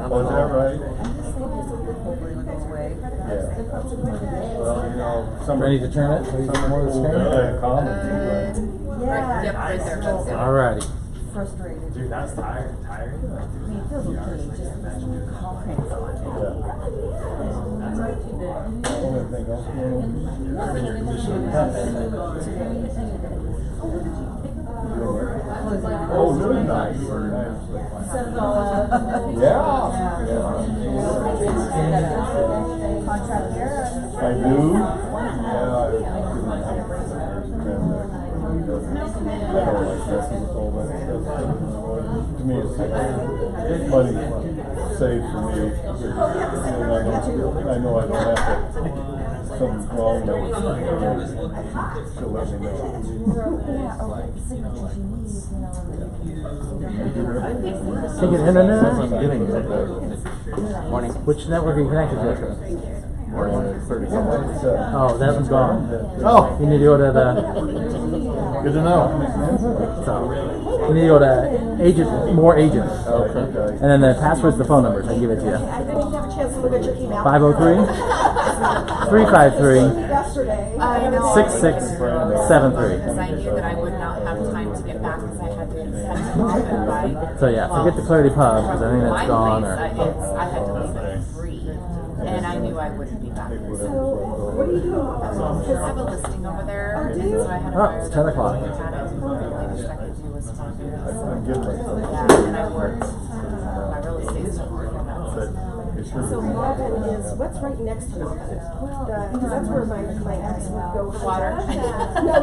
Oh, is that right? Hopefully when it goes away. Yeah. Well, you know, some Ready to turn it so you can more of the screen? common, Right, yep, right there. That's it. Alrighty. Frustrated. Dude, that's tiring. I mean, it feels okay, just confidence on it. Oh, really nice. Contract here. I do. To me, it's money saved for me. And I know I don't have to. Something's wrong, she'll let me know. Can you get internet? I'm getting it. Morning. Which network are you connected to? Oh, that one's gone. Oh, you need to go to the. Good to know. So, you need to go to agent, more agents. Okay. And then the password's the phone numbers. I can give it to you. I didn't have a chance to look at your email. 503 353 Yesterday. 6673. Because I knew that I would not have time to get back because I had to move it by. So yeah, forget the Clarity Pub because I think My that's gone. place, Or I had to leave at 3, and I knew I wouldn't be back. So, what are you doing? I have a listing over there, do you? so I had a Oh, buyer it's that 10 o'clock. had it. The latest I could do was talk to them. I'm getting myself. Yeah, and I worked. My real estate still working on So Marvin is, what's right next to Marvin? Because that's where my ex would go for Water. No,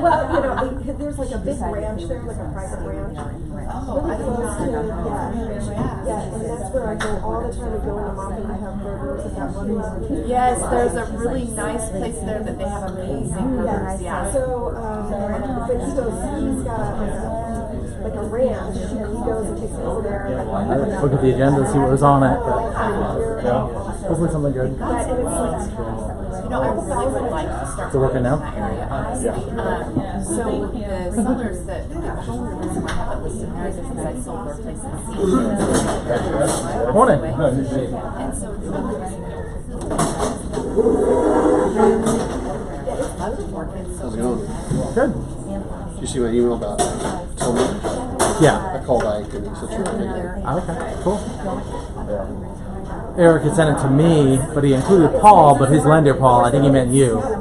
well, you know, there's like a big ranch there, like a private ranch. Oh, I Really didn't close to, know. yeah, and that's where I go all the time. I go into Marvin, I have burgers at that one bar. Yes, there's a really nice place there that they have amazing burgers. Yeah. So, but he goes, he's got like a ranch, and he goes and takes me over there. Let's look at the agenda and see what was on it. But Yeah. hopefully something good. You know, I really would like to start Still working now? in that area, honestly. So the sellers that the reason why I have it listed there is because I sold their place in Seattle. Morning. And so it's working. How's it going? Good. Did you see my email about Tillman? Yeah. I called Ike and he said she would take it. Okay. Cool. Eric had sent it to me, but he included Paul, but his lender, Paul, I think he meant you. So I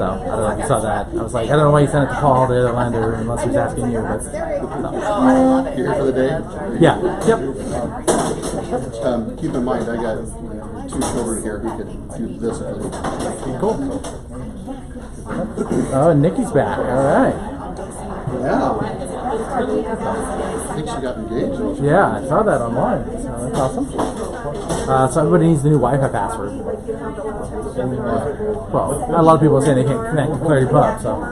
don't know if you saw that. I was like, I don't know why you sent it to Paul, the other lender, unless he was asking you. But Oh, I love it. You're here for the day? yeah. Yep. Keep in mind, I got 2 children here who can do this if they need. Cool. Oh, Nikki's back. All right. Yeah. I think she got engaged. Yeah, I saw that online. So that's awesome. So everybody needs the new Wi-Fi password. Well, a lot of people are saying they can't connect to Clarity Pub, so. I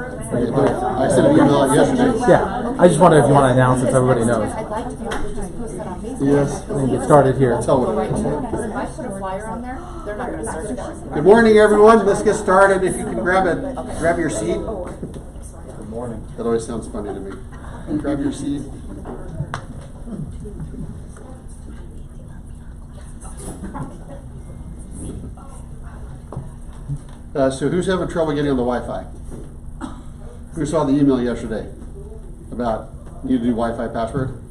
sent an email out yesterday. Yeah, I just wonder if you want to announce it so everybody knows. I'd like to be able to just post that on Facebook. Yes. And then get started here. Tell what Right, because if I put a flyer on there, they're not going to search for it. Good morning, everyone. Let's get started. If you can grab your seat. Good morning. That always sounds funny to me. Grab your seat. So who's having trouble getting on the Wi-Fi? Who saw the email yesterday about you to do Wi-Fi password?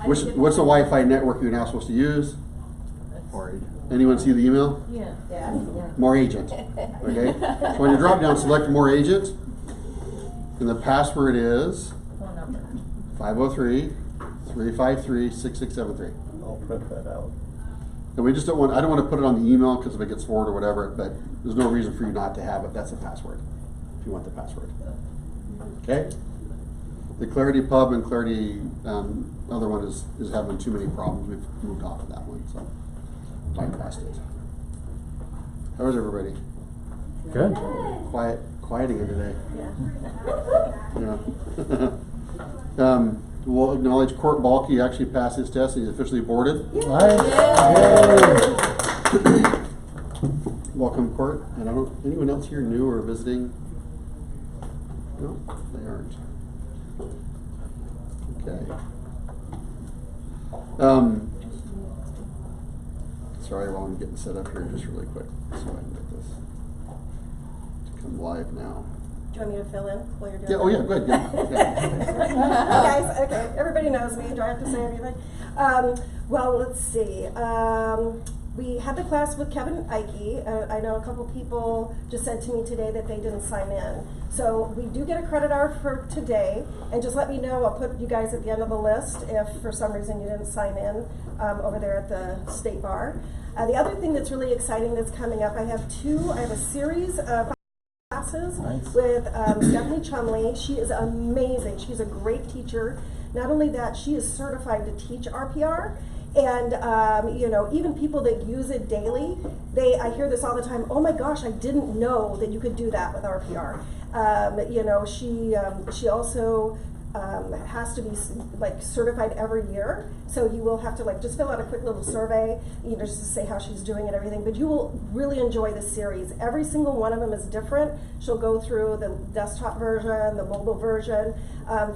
What's the Wi-Fi network you're now supposed to use? Anyone see the email? Yeah. More agent. Okay? So when you drop down, select more agent. And the password is 503-353-6673. I'll print that out. And we just don't want, I don't want to put it on the email because if it gets forwarded or whatever, but there's no reason for you not to have it. That's a password, if you want the password. Okay? The Clarity Pub and Clarity, other one is having too many problems. We've moved off of that one, so bypassed it. How was everybody? Good. Quieting it today. Yeah. We'll acknowledge Court Balky actually passed his test and he's officially boarded. Nice. Yay. Welcome, Court. And I don't, anyone else here new or visiting? No, they aren't. Okay. Sorry, while I'm getting set up here just really quick, so I can get this to come live now. Do you want me to fill in while you're doing Yeah, that? oh yeah, good, yeah. Hi guys, okay, everybody knows me, do I have to say anything? Well, let's see, we had the class with Kevin Ike. I know a couple people just said to me today that they didn't sign in. So we do get a credit hour for today, and just let me know, I'll put you guys at the end of the list if for some reason you didn't sign in over there at the State Bar. The other thing that's really exciting that's coming up, I have a series of classes Nice. with Stephanie Chumley. She is amazing. She's a great teacher. Not only that, she is certified to teach RPR. And you know, even people that use it daily, I hear this all the time. Oh my gosh, I didn't know that you could do that with RPR. You know, she also has to be like certified every year. So you will have to like just fill out a quick little survey, you know, just to say how she's doing and everything. But you will really enjoy this series. Every single one of them is different. She'll go through the desktop version, the mobile version,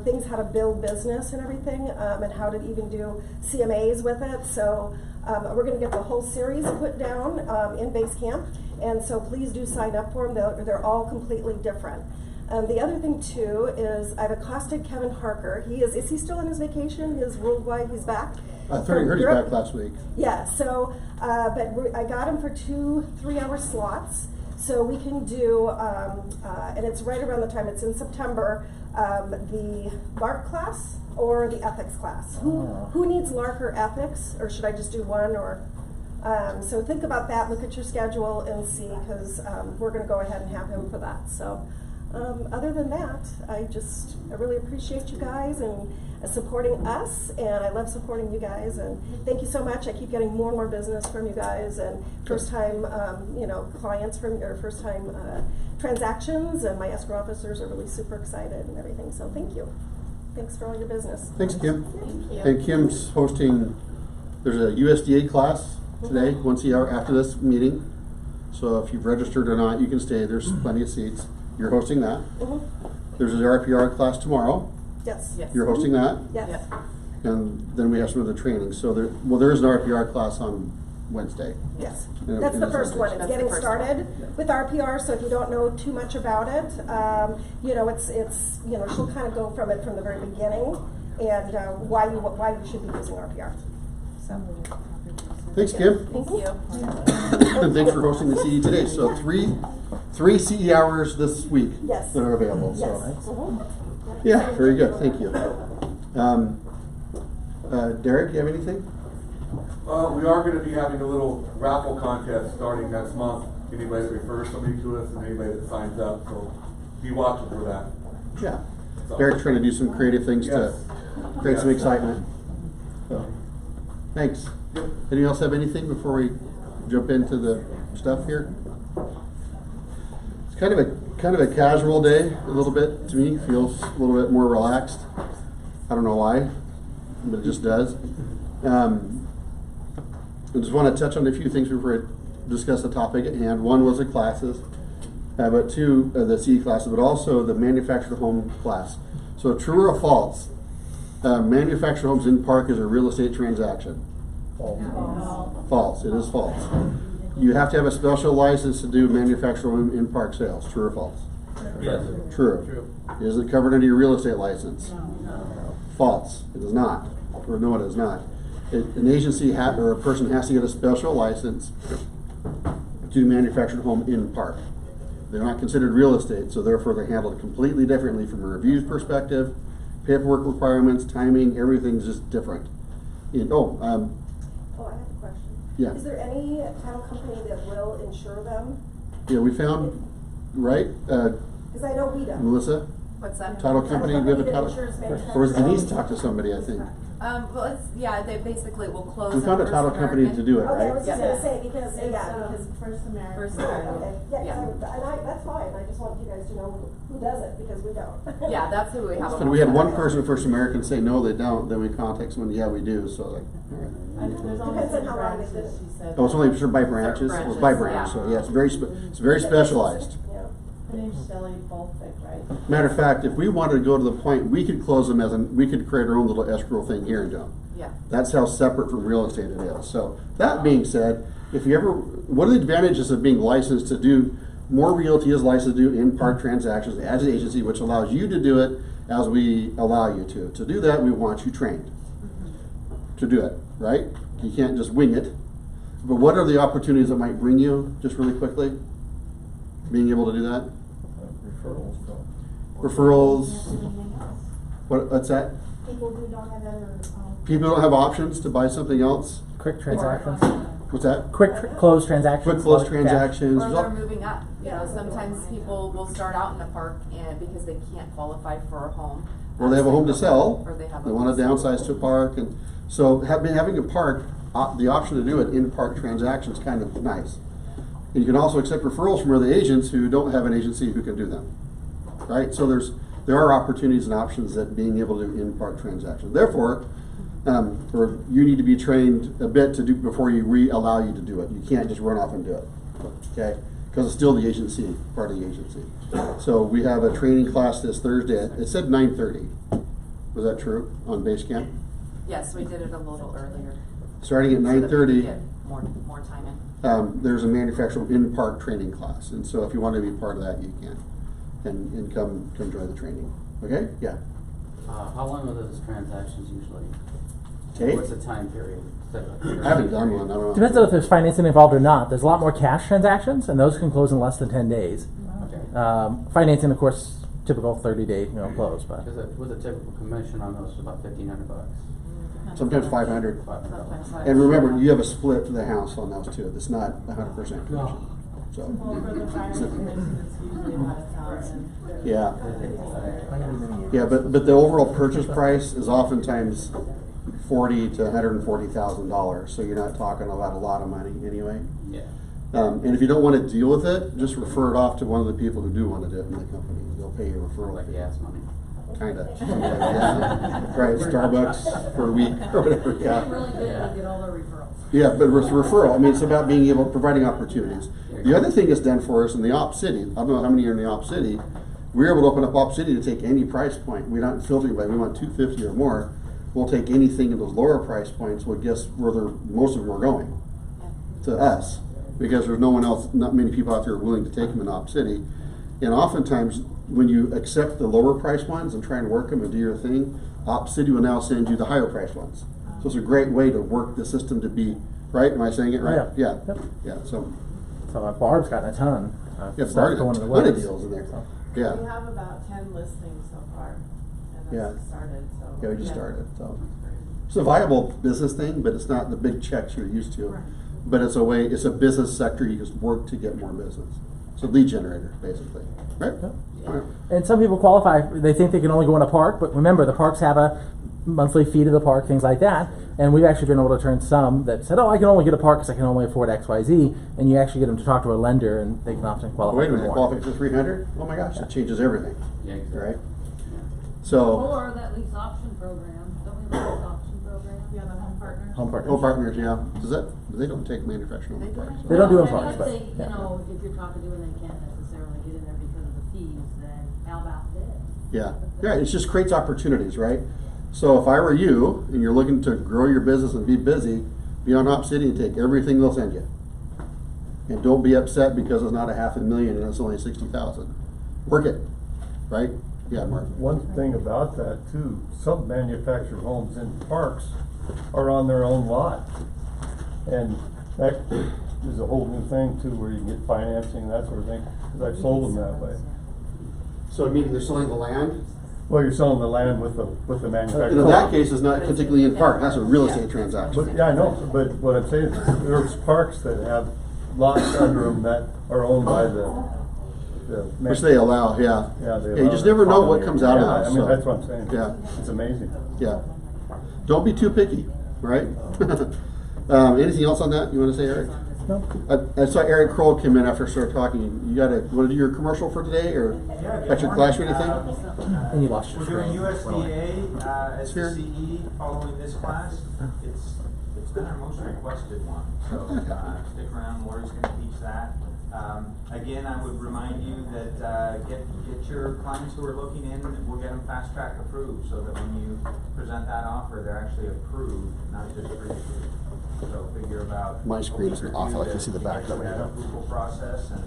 things how to build business and everything, and how to even do CMAs with it. So we're going to get the whole series put down in Basecamp. And so please do sign up for them. They're all completely different. The other thing too is I've accosted Kevin Harker. Is he still on his vacation? His worldwide, he's back? I heard he's back last week. Yeah, so, but I got him for 2 3-hour slots. So we can do, and it's right around the time, it's in September, the LARC class or the ethics class. Who needs LARC or ethics, or should I just do one? Or so think about that, look at your schedule and see, because we're gonna go ahead and have him for that. So other than that, I really appreciate you guys and supporting us, and I love supporting you guys, and thank you so much. I keep getting more and more business from you guys, and first time you know, clients from, or first time transactions, and my escrow officers are really super excited and everything, so thank you. Thanks for all your business. Thanks, Kim. Thank you. And Kim's hosting, there's a USDA class today, once a hour after this meeting. So if you've registered or not, you can stay, there's plenty of seats. You're hosting that. There's an RPR class tomorrow. Yes. Yes. You're hosting that. Yes. Yes. And then we have some other training. So there is an RPR class on Wednesday. Yes. Yeah, That's and the that's first okay. one. It's That's the getting first started with RPR, so if you don't know too much about it, you know, it's you know, she'll kind of go from it from the very beginning and why you should be using RPR. So Thanks, Kim. thank you. And thanks for hosting the CE today. So three CE hours this week Yes. that are available. Yes. So yeah, very good. Thank you. Derek, you have anything? We are going to be having a little raffle contest starting next month. Anybody that refers somebody to us and anybody that signs up, so be watching for that. Yeah. So- Derek's trying to do some creative things to create some Yes. excitement. So, thanks. Anyone else have anything before we jump into the stuff here? It's kind of a casual day, a little bit to me. Feels a little bit more relaxed. I don't know why, but it just does. I just want to touch on a few things before I discuss the topic at hand. One was the classes, but two, the CE classes, but also the manufactured home class. So true or false? Manufactured homes in park is a real estate transaction. False. It is false. You have to have a special license to do manufactured home in park sales. True or false? Yes. True. Is it covered under your real estate license? False. It is not. Or no, it is not. An agency or a person has to get a special license to do manufactured home in park. They're not considered real estate, so therefore they're handled completely differently from a reviews perspective, paperwork requirements, timing, everything's just different. Oh, I have a question. Yeah. Is there any title company that will insure them? Yeah, we found, right, Because I know we don't. Melissa, What's that? title company, we have a that title, insures manufactured or was Denise homes. talk to somebody, I think. Well, they basically will close. We found a on title First company to American. do it, Okay, I right? was just Yeah. gonna say, because, It's, because First American. First okay, American. yeah, Yeah. that's fine, I just want you guys to know who does it, because we don't. Yeah, that's who we have. And we had one person at First American say, no, they don't, then we contact someone, yeah, we do, so like, all right. There's only Depends on certain how long they did branches, it. she said. Oh, it's only for by branches? It was by branches, branch, so yeah. yeah, it's very specialized. Yeah. Her name's Shelley Bolthick, right? Matter of fact, if we wanted to go to the point, we could close them we could create our own little escrow thing here and do them. Yeah. That's how separate from real estate it is. So, that being said, if you ever, one of the advantages of being licensed to do, More Realty is licensed to do in-park transactions as an agency, which allows you to do it as we allow you to. To do that, we want you trained to do it, right? You can't just wing it. But what are the opportunities that might bring you, just really quickly? Being able to do that? Referrals from. Referrals, what's that? People who don't have other, People don't have options to buy something else? Quick transactions. What's that? Quick close transactions. Quick close like that. transactions. Or they're moving up, you know, sometimes people will start out in a park and because they can't qualify for a home. Or they have a home to sell. Or they have a They home want to to sell. downsize to a park, and so having a park, the option to do it in park transactions is kind of nice. And you can also accept referrals from other agents who don't have an agency who can do them, right? So there are opportunities and options that being able to do in park transactions. Therefore, or you need to be trained a bit to do before you allow you to do it. You can't just run off and do it, okay? Because it's still the agency, part of the agency. So we have a training class this Thursday. It said 9:30. Was that true on base camp? Yes, we did it a little earlier. Starting at so that we could 9:30, get more time in. there's a manufacturer in-park training class. And so if you want to be part of that, you can. And come join the training. Okay? Yeah. How long are those transactions usually? Okay. What's the time period? I haven't done one. I don't know. Depends on if there's financing involved or not. There's a lot more cash transactions, and those can close in less than 10 days. Okay. Financing, of course, typical 30-day close, but Because with a typical commission on those is about $1,500. Sometimes 500. $500. And remember, you have a split for the house on those too. It's not 100% commission. So, well, for the fire commission, it's usually about 1,000. yeah. Yeah, but the overall purchase price is oftentimes $40,000 to $140,000. So you're not talking about a lot of money anyway. Yeah. And if you don't want to deal with it, just refer it off to one of the people who do want to do it in the company. They'll pay you a referral Like fee. gas money. Kinda. Yeah. Right, Starbucks for a week or whatever, yeah. Really good to get all the referrals. Yeah, but with referral, I mean, it's about being able, providing opportunities. The other thing it's done for us in the Op City, I don't know how many are in the Op City, we're able to open up Op City to take any price point. We don't filter anybody, we want $250 or more. We'll take anything in those lower price points, well, guess where most of them are going? To us. Because there's no one else, not many people out there are willing to take them in Op City. And oftentimes, when you accept the lower price ones and try and work them and do your thing, Op City will now send you the higher price ones. So it's a great way to work the system to be, right? Am I saying it right? Yeah. Yeah, Yep. yeah, so, Barb's gotten a ton of yeah, stuff Barb's going got in a the ton of works. deals in there. So, We Yeah, have about 10 listings so far, and Yeah. that's started, so. yeah, we just started, so. It's a viable business thing, but it's not the big checks you're used to. Right. But it's a business sector you just work to get more business. It's a lead generator, basically, right? Yep. All right. And some people qualify, they think they can only go in a park, but remember, the parks have a monthly fee to the park, things like that. And we've actually been able to turn some that said, oh, I can only get a park because I can only afford X, Y, Z. And you actually get them to talk to a lender, and they can often qualify Wait a for minute, more. qualify for 300? Oh my gosh, that changes everything, Yeah, exactly. right? So, Or that lease option program, don't we have a lease option program? Yeah, the home partners. Home partners. Home Partners, yeah, they don't take manufacturing home parks. They don't do Well, in and parks, if but, they, yeah. you know, if you're talking to and they can't necessarily get in there because of the fees, then how about this? Yeah, it just creates opportunities, right? So if I were you, and you're looking to grow your business and be busy, be on Op City and take everything they'll send you. And don't be upset because it's not a $500,000 and it's only 60,000. Work it, right? Yeah, Mark. One thing about that too, some manufactured homes in parks are on their own lot. And that is a whole new thing too, where you can get financing, that sort of thing, because I've sold them that way. So meaning they're selling the land? Well, you're selling the land with the manufactured. In that case, it's not particularly in park, that's a real estate transaction. But, yeah, I know, but what I'm saying is, there's parks that have lots under them that are owned by the. Which they allow, yeah. Yeah, they You allow just that never know what common comes area. out of Yeah, those. I mean, so. that's what I'm saying. Yeah. It's amazing. Yeah. Don't be too picky, right? Anything else on that you want to say, Eric? No? I saw Eric Kroll come in after I started talking. You want to do your commercial for today, or got your class or anything? And you lost your We're doing screen. USDA, Sure. SCE following this class. It's been our most requested one, so stick around, Lori's gonna teach that. Again, I would remind you that get your clients who are looking in, we'll get them fast track approved, so that when you present that offer, they're actually approved, not just pre-approved. So figure about. My screen is off, I can see the back of of it. that approval process, and,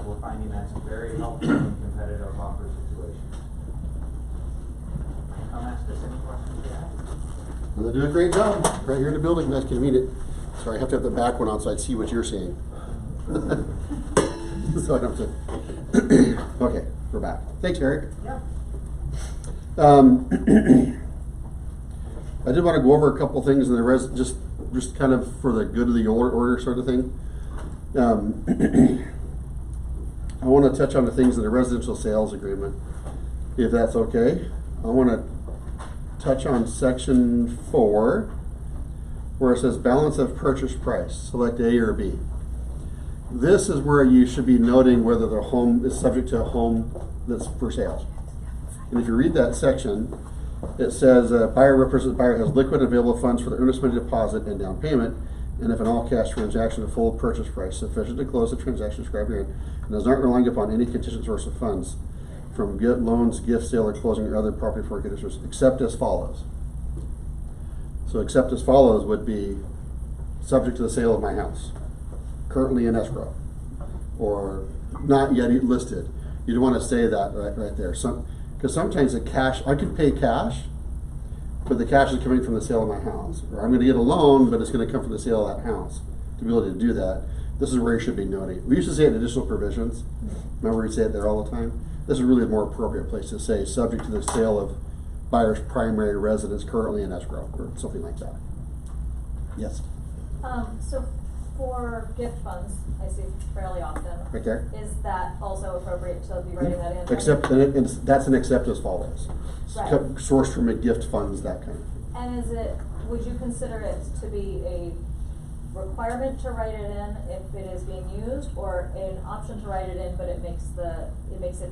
we're finding that's a very helpful and competitive offer situation. Come ask us any questions you have. Well, they do a great job, right here in the building, you guys can meet it. Sorry, I have to have the back one on so I see what you're seeing. So I don't have to. Okay, we're back. Thanks, Eric. Yep. I did want to go over a couple things in the just kind of for the good of the order sort of thing. I want to touch on the things in the residential sales agreement, if that's okay. I want to touch on section 4, where it says balance of purchase price, select A or B. This is where you should be noting whether the home is subject to a home that's for sale. And if you read that section, it says buyer has liquid available funds for the earnest money deposit and down payment, and if an all-cash transaction of full purchase price sufficient to close the transaction described herein, and is not relying upon any contingent source of funds from loans, gift sale, or closing or other property for conditions, except as follows. So except as follows would be subject to the sale of my house, currently in escrow, or not yet listed. You'd want to say that right there. Because sometimes the cash, I could pay cash, but the cash is coming from the sale of my house. Or I'm going to get a loan, but it's going to come from the sale of that house. To be able to do that, this is where you should be noting. We used to say it in additional provisions. Remember we say it there all the time? This is really a more appropriate place to say subject to the sale of buyer's primary residence currently in escrow, or something like that. Yes? So for gift funds, I see fairly often. Right there? Is that also appropriate to be writing that in? Except, and that's an except as follows. Right. Sourced from a gift funds, that kind of thing. And would you consider it to be a requirement to write it in if it is being used, or an option to write it in, but it makes it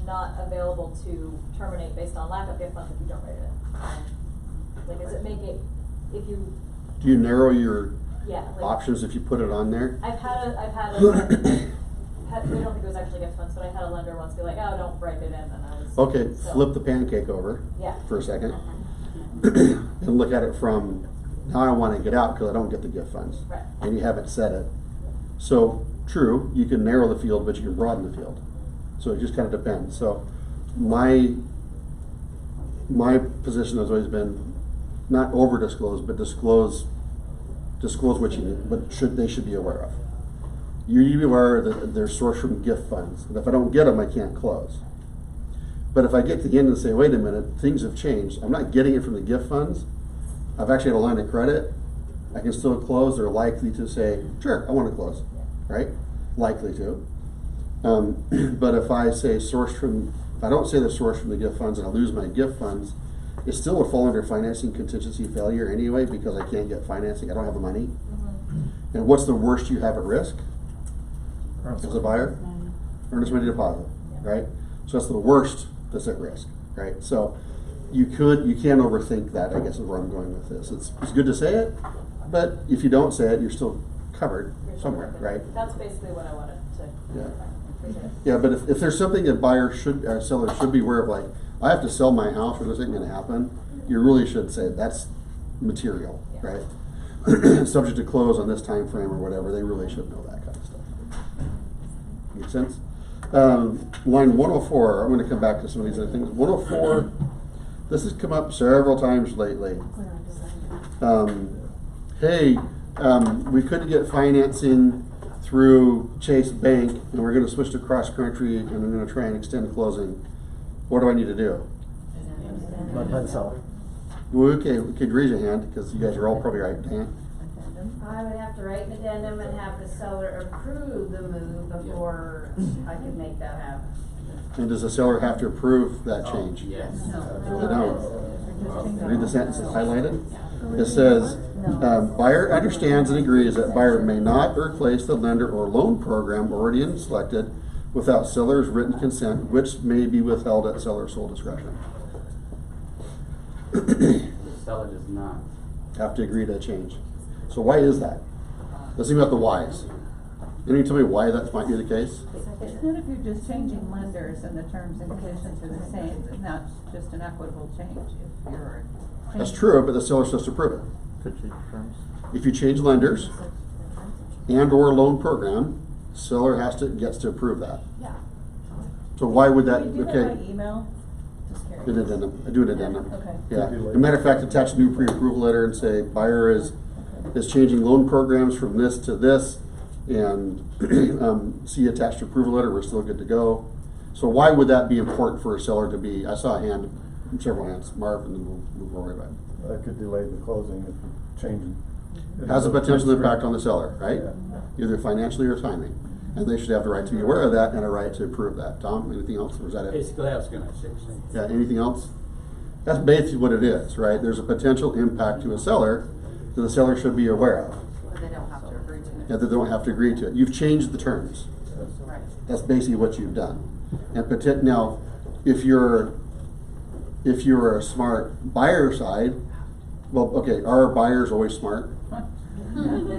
not available to terminate based on lack of gift funds if you don't write it in? Like, does it make it, if you... Do you narrow your like, options if you put it on there? we don't think it was actually gift funds, but I had a lender once be like, oh, don't write it in, and I was... Okay, so, flip the pancake over for a second. And look at it from, now I want to get out because I don't get the gift funds. Right. And you haven't said it. So, true, you can narrow the field, but you can broaden the field. So it just kind of depends. So my position has always been not over disclose, but disclose what you need, but they should be aware of. You need to be aware that they're sourced from gift funds. And if I don't get them, I can't close. But if I get to the end and say, wait a minute, things have changed. I'm not getting it from the gift funds. I've actually had a line of credit. I can still close. They're likely to say, sure, I want to close, right? Likely to. But if I say if I don't say they're sourced from the gift funds and I lose my gift funds, it still would fall under financing contingency failure anyway because I can't get financing. I don't have the money. Mm-hmm. And what's the worst you have at risk as a buyer? Earnest money deposit, right? So that's the worst that's at risk, right? So you can overthink that, I guess is where I'm going with this. It's good to say it, but if you don't say it, you're still covered somewhere, right? That's basically what I wanted to clarify. Yeah, but if there's something a seller should be aware of, like, I have to sell my house or this ain't gonna happen, you really should say that's material, right? Subject to close on this time frame or whatever, they really should know that kind of stuff. Make sense? Line 104, I'm gonna come back to some of these other things. 104, this has come up several times lately. We couldn't get financing through Chase Bank, and we're going to switch to cross country, and I'm going to try and extend closing. What do I need to do? By the seller. Well, okay, raise your hand because you guys are all probably right. Dan? I would have to write an addendum and have the seller approve the move before I could make that happen. And does the seller have to approve that change? Yes. Well, they don't. Read the sentence that's highlighted. It says, buyer understands and agrees that buyer may not replace the lender or loan program already selected without seller's written consent, which may be withheld at seller's sole discretion. The seller does not. Have to agree to a change. So why is that? Let's think about the whys. Can you tell me why that might be the case? It's not if you're just changing lenders and the terms and conditions are the same, it's not just an equitable change. If you're That's true, but the seller's supposed to prove it. Could change terms. if you change lenders and or loan program, seller gets to approve that. Yeah. So why would that, Can we do okay? that by email? Just curious. An addendum, I do an addendum. Okay. Yeah, as a matter of fact, attach new pre-approval letter and say buyer is changing loan programs from this to this, and see attached approval letter, we're still good to go. So why would that be important for a seller to be, I saw a hand, several hands, Marv, and then we'll move forward about it. That could delay the closing if you're changing. Has a potential impact on the seller, right? Yeah. Either financially or timing. And they should have the right to be aware of that and a right to approve that. Tom, anything else, or is that it? Basically, I was gonna say. Yeah, anything else? That's basically what it is, right? There's a potential impact to a seller that the seller should be aware of. But they don't have to agree to it. Yeah, they don't have to agree to it. You've changed the terms. Right. That's basically what you've done. And now, if you're a smart buyer side, well, okay, are buyers always smart?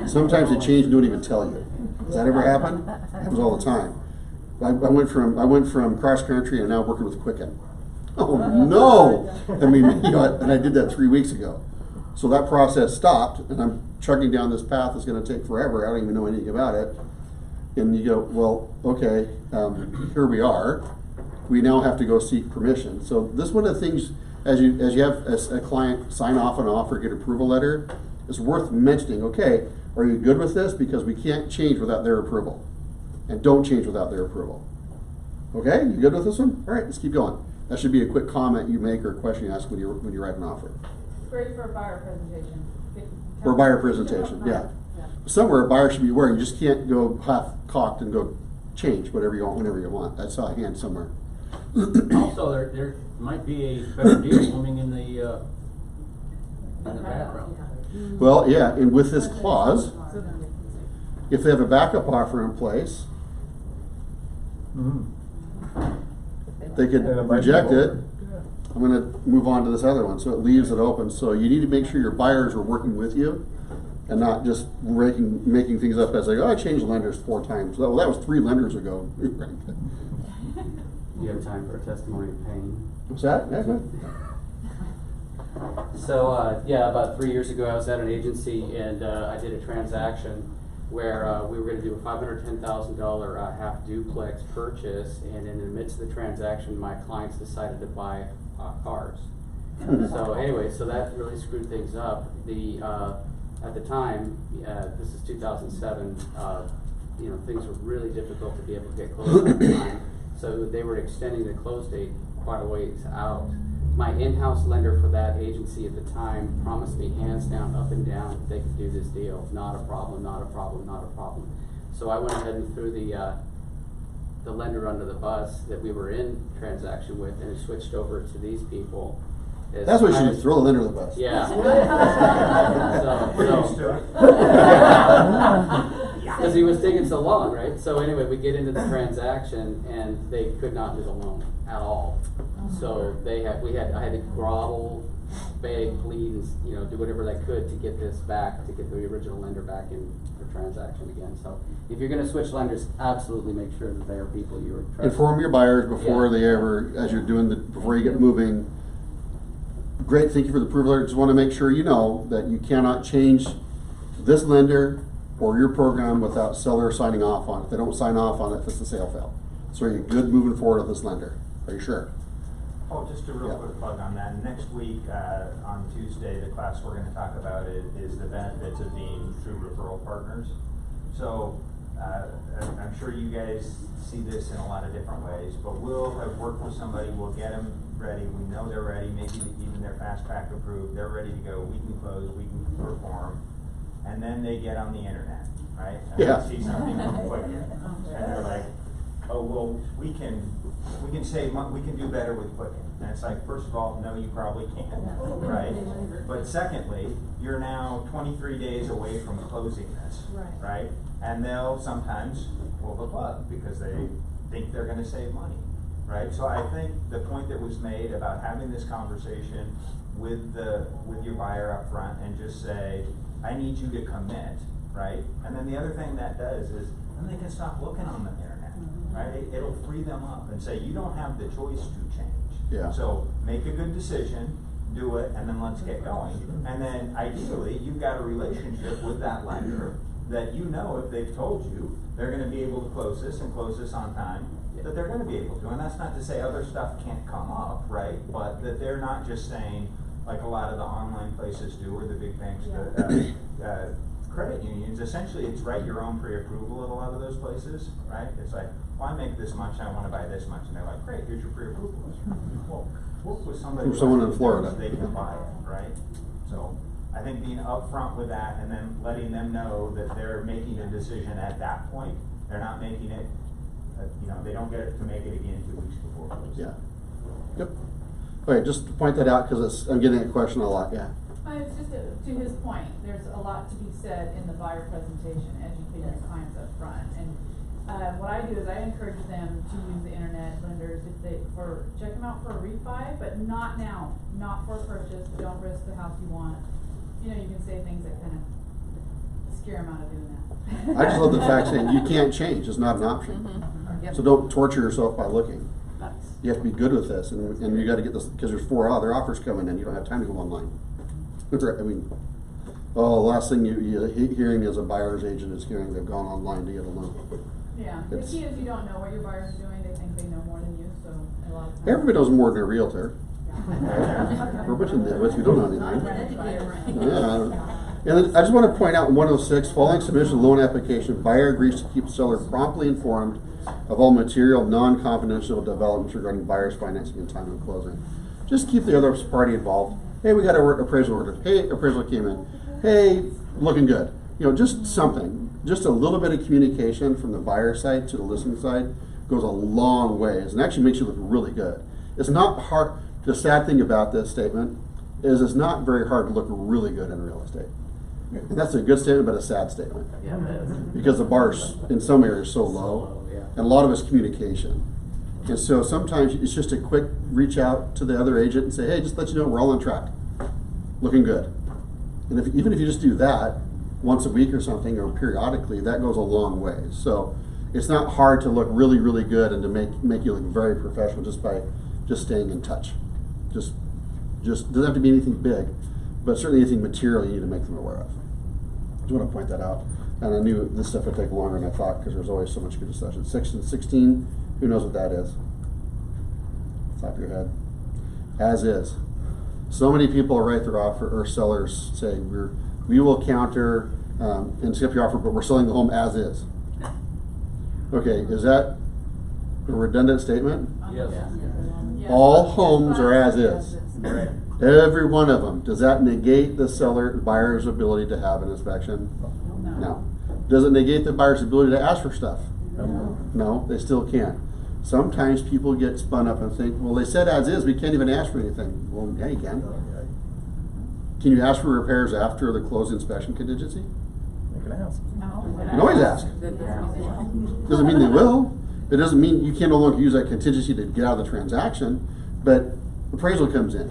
Sometimes they change and don't even tell you. Does that ever happen? Happens all the time. I went from cross country and now working with Quicken. Oh no! I mean, and I did that 3 weeks ago. So that process stopped, and I'm chugging down this path that's going to take forever. I don't even know anything about it. And you go, well, okay, here we are. We now have to go seek permission. So this is one of the things, as you have a client sign off on an offer, get approval letter, it's worth mentioning. Okay, are you good with this? Because we can't change without their approval, and don't change without their approval. Okay, you good with this one? All right, let's keep going. That should be a quick comment you make or a question you ask when you write an offer. Great for a buyer presentation. For a buyer presentation, yeah. Somewhere a buyer should be aware. You just can't go half cocked and go change whatever you want whenever you want. I saw a hand somewhere. Also, there might be a better deal looming in the background. Well, yeah, and with this clause, if they have a backup offer in place, they could And it might be reject it. over. I'm gonna move on to this other one, so it leaves it open. So you need to make sure your buyers are working with you and not just making things up as like, oh, I changed lenders 4 times. Well, that was 3 lenders ago. Do you have time for a testimony of pain? What's that? Yeah, go ahead. So, yeah, about 3 years ago, I was at an agency and I did a transaction where we were going to do a $510,000 half duplex purchase, and in the midst of the transaction, my clients decided to buy cars. So anyway, so that really screwed things up. At the time, this is 2007, things were really difficult to be able to get closed at the time. So they were extending the close date quite a ways out. My in-house lender for that agency at the time promised me hands down, up and down, that they could do this deal. Not a problem, not a problem, not a problem. So I went ahead and threw the lender under the bus that we were in transaction with, and switched over to these people. That's what you should throw the lender under the bus. Yeah. Because he was taking so long, right? So anyway, we get into the transaction, and they could not do the loan at all. So I had to grovel, beg, plead, and do whatever they could to get this back, to get the original lender back in the transaction again. So if you're going to switch lenders, absolutely make sure that they are people you are trusting. Inform your buyers before Yeah. they ever, as you're doing before you get moving. Great, thank you for the approval letter. Just want to make sure you know that you cannot change this lender or your program without seller signing off on it. If they don't sign off on it, it's a sale fail. So are you good moving forward with this lender? Are you sure? Oh, just a real Yeah. quick plug on that. Next week, on Tuesday, the class we're gonna talk about is the benefits of being true referral partners. So, I'm sure you guys see this in a lot of different ways, but we'll have worked with somebody, we'll get them ready, we know they're ready, maybe even they're fast track approved, they're ready to go, we can close, we can perform, and then they get on the internet, right? And Yeah. they see something from Quicken, and they're like, oh, well, we can save money, we can do better with Quicken. And it's like, first of all, no, you probably can't, right? But secondly, you're now 23 days away from closing this, right? And they'll sometimes pull the plug because they think they're gonna save money, right? So I think the point that was made about having this conversation with your buyer up front and just say, I need you to commit, right? And then the other thing that does is, then they can stop looking on the internet, right? It'll free them up and say, you don't have the choice to change. Yeah. So make a good decision, do it, and then let's get going. And then ideally, you've got a relationship with that lender that you know if they've told you they're gonna be able to close this and close this on time, that they're gonna be able to. And that's not to say other stuff can't come up, right? But that they're not just saying, like a lot of the online places do, or the big banks, the credit unions, essentially it's write your own pre-approval at a lot of those places, right? It's like, well, I make this much, I wanna buy this much, and they're like, great, here's your pre-approval. Well, work with somebody. From someone in who Florida. knows they can buy it, right? So, I think being upfront with that and then letting them know that they're making a decision at that point, they're not making it, they don't get it to make it again 2 weeks before close. Yeah. Yep. Okay, just to point that out, cause I'm getting a question a lot, yeah. It's just to his point, there's a lot to be said in the buyer presentation, educating the clients up front. And what I do is I encourage them to use the internet lenders check them out for a refi, but not now, not for a purchase. Don't risk the house you want. You can say things that kind of scare them out of doing that. I just love the fact saying you can't change, it's not an option. So don't torture yourself by looking. You have to be good with this, and you gotta get this, because there's 4 other offers coming in, you don't have time to go online. I mean, last thing you're hearing as a buyer's agent is hearing they've gone online to get a loan. Yeah, the key is you don't know what your buyers are doing, they think they know more than you, so a lot of times. Everybody knows more than a realtor. We're a bunch of nitwits, we don't know anything. Yeah. And then I just want to point out in 106, following submission of loan application, buyer agrees to keep seller promptly informed of all material, non-confidential developments regarding buyer's financing and time of closing. Just keep the other party involved. Hey, we got our appraisal order. Hey, appraisal came in. Hey, looking good. Just something. Just a little bit of communication from the buyer side to the listing side goes a long ways and actually makes you look really good. It's not hard. The sad thing about this statement is it's not very hard to look really good in real estate. And that's a good statement, but a sad statement. Yeah, it is. Because the bar's in some areas so low, and a lot of it's communication. And so sometimes it's just a quick reach out to the other agent and say, hey, just let you know we're all on track. Looking good. And even if you just do that once a week or something, or periodically, that goes a long way. So it's not hard to look really, really good and to make you look very professional just by staying in touch. Just doesn't have to be anything big, but certainly anything material you need to make them aware of. I just want to point that out. And I knew this stuff would take longer than I thought because there's always so much good discussion. Section 16, who knows what that is? Top of your head. As is. So many people write their offer, or sellers say, we will counter and accept your offer, but we're selling the home as is. Okay, is that a redundant statement? Yes. All homes are as is. Every one of them. Does that negate the buyer's ability to have an inspection? No. Does it negate the buyer's ability to ask for stuff? No, they still can. Sometimes people get spun up and think, well, they said as is, we can't even ask for anything. Well, yeah, you can. Can you ask for repairs after the closed inspection contingency? You can ask. You can always ask. Doesn't mean they will. It doesn't mean you can no longer use that contingency to get out of the transaction, but appraisal comes in,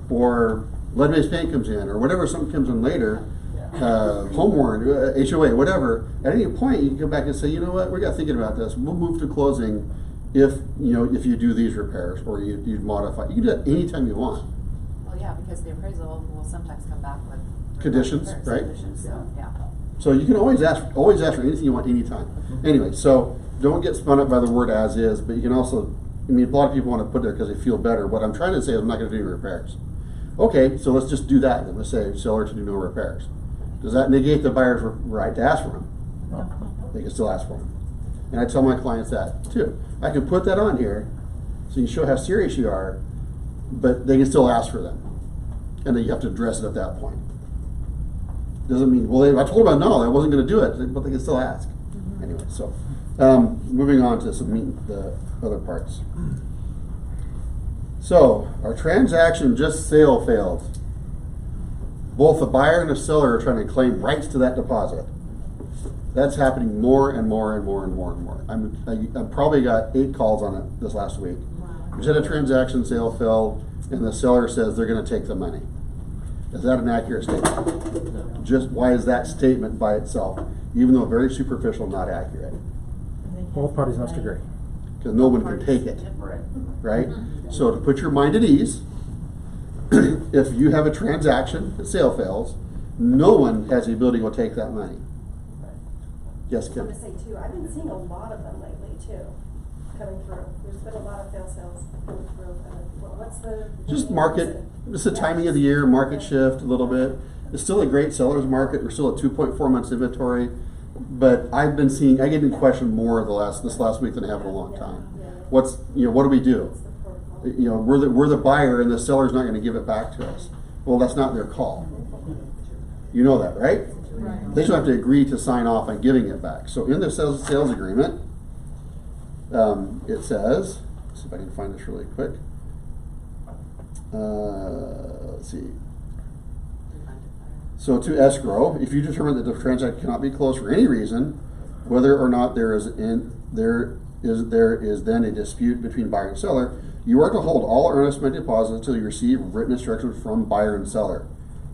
or lead-based paint comes in, or whatever, something comes in later, home warrant, HOA, whatever. At any point, you can go back and say, you know what, we got thinking about this. We'll move to closing if you do these repairs or you modify. You can do that anytime you want. Well, yeah, because the appraisal will sometimes come back with Conditions, right? Conditions, so, yeah. So you can always ask for anything you want anytime. Anyway, so don't get spun up by the word as is, but you can also, a lot of people want to put there because they feel better. What I'm trying to say is I'm not going to do any repairs. Okay, so let's just do that then. Let's say seller to do no repairs. Does that negate the buyer's right to ask for them? No. They can still ask for them. And I tell my clients that too. I can put that on here so you can show how serious you are, but they can still ask for them. And then you have to address it at that point. Doesn't mean, well, I told them no, I wasn't going to do it, but they can still ask. Anyway, so moving on to the other parts. So, our transaction just sale failed. Both the buyer and the seller are trying to claim rights to that deposit. That's happening more and more and more and more and more. I probably got 8 calls on it this last week. We said a transaction sale fell, and the seller says they're going to take the money. Is that an accurate statement? Just why is that statement by itself, even though very superficial, not accurate? Both parties must agree. Because no one can take it, right? So to put your mind at ease, if you have a transaction, the sale fails, no one has the ability to go take that money. Yes, I'm Kim? gonna say too, I've been seeing a lot of them lately too, coming through. There's been a lot of fail sales coming through. What's the? Just market, just the timing of the year, market shift a little bit. It's still a great seller's market. We're still at 2.4 months inventory. But I've been seeing, I get in question more this last week than I have in a long time. What do we do? We're the buyer and the seller's not gonna give it back to us. Well, that's not their call. You know that, right? They just have to agree to sign off on giving it back. So in the sales agreement, it says, let's see if I can find this really quick. Let's see. So to escrow, if you determine that the transaction cannot be closed for any reason, whether or not there is then a dispute between buyer and seller, you are to hold all earnest money deposits until you receive written instructions from buyer and seller,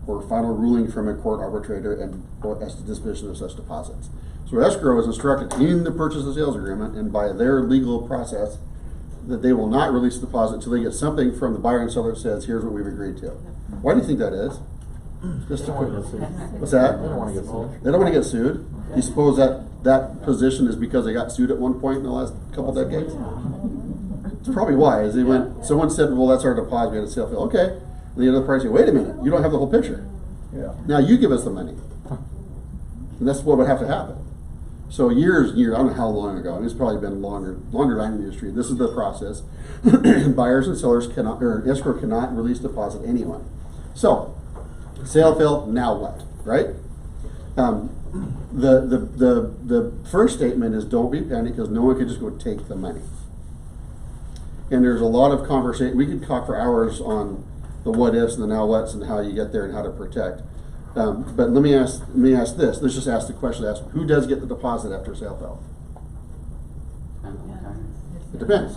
or final ruling from a court arbitrator and as to disposition of such deposits. So escrow is instructed in the purchase and sales agreement and by their legal process that they will not release the deposit until they get something from the buyer and seller that says, here's what we've agreed to. Why do you think that is? Just a quick. What's that? They don't want to get sued. They don't want to get sued. Do you suppose that position is because they got sued at one point in the last couple decades? It's probably why. Is someone said, well, that's our deposit, we had a sale fail. Okay. And the other party said, wait a minute, you don't have the whole picture. Yeah. Now you give us the money. And that's what would have to happen. So years, I don't know how long ago, and it's probably been longer than in the industry. This is the process. Buyers and sellers cannot, or escrow cannot release deposit anyone. So, sale failed, now what, right? The first statement is don't be panicked because no one can just go take the money. And there's a lot of conversation. We could talk for hours on the what ifs and the now whats and how you get there and how to protect. But let me ask this. Let's just ask the question. Who does get the deposit after a sale fail? It depends.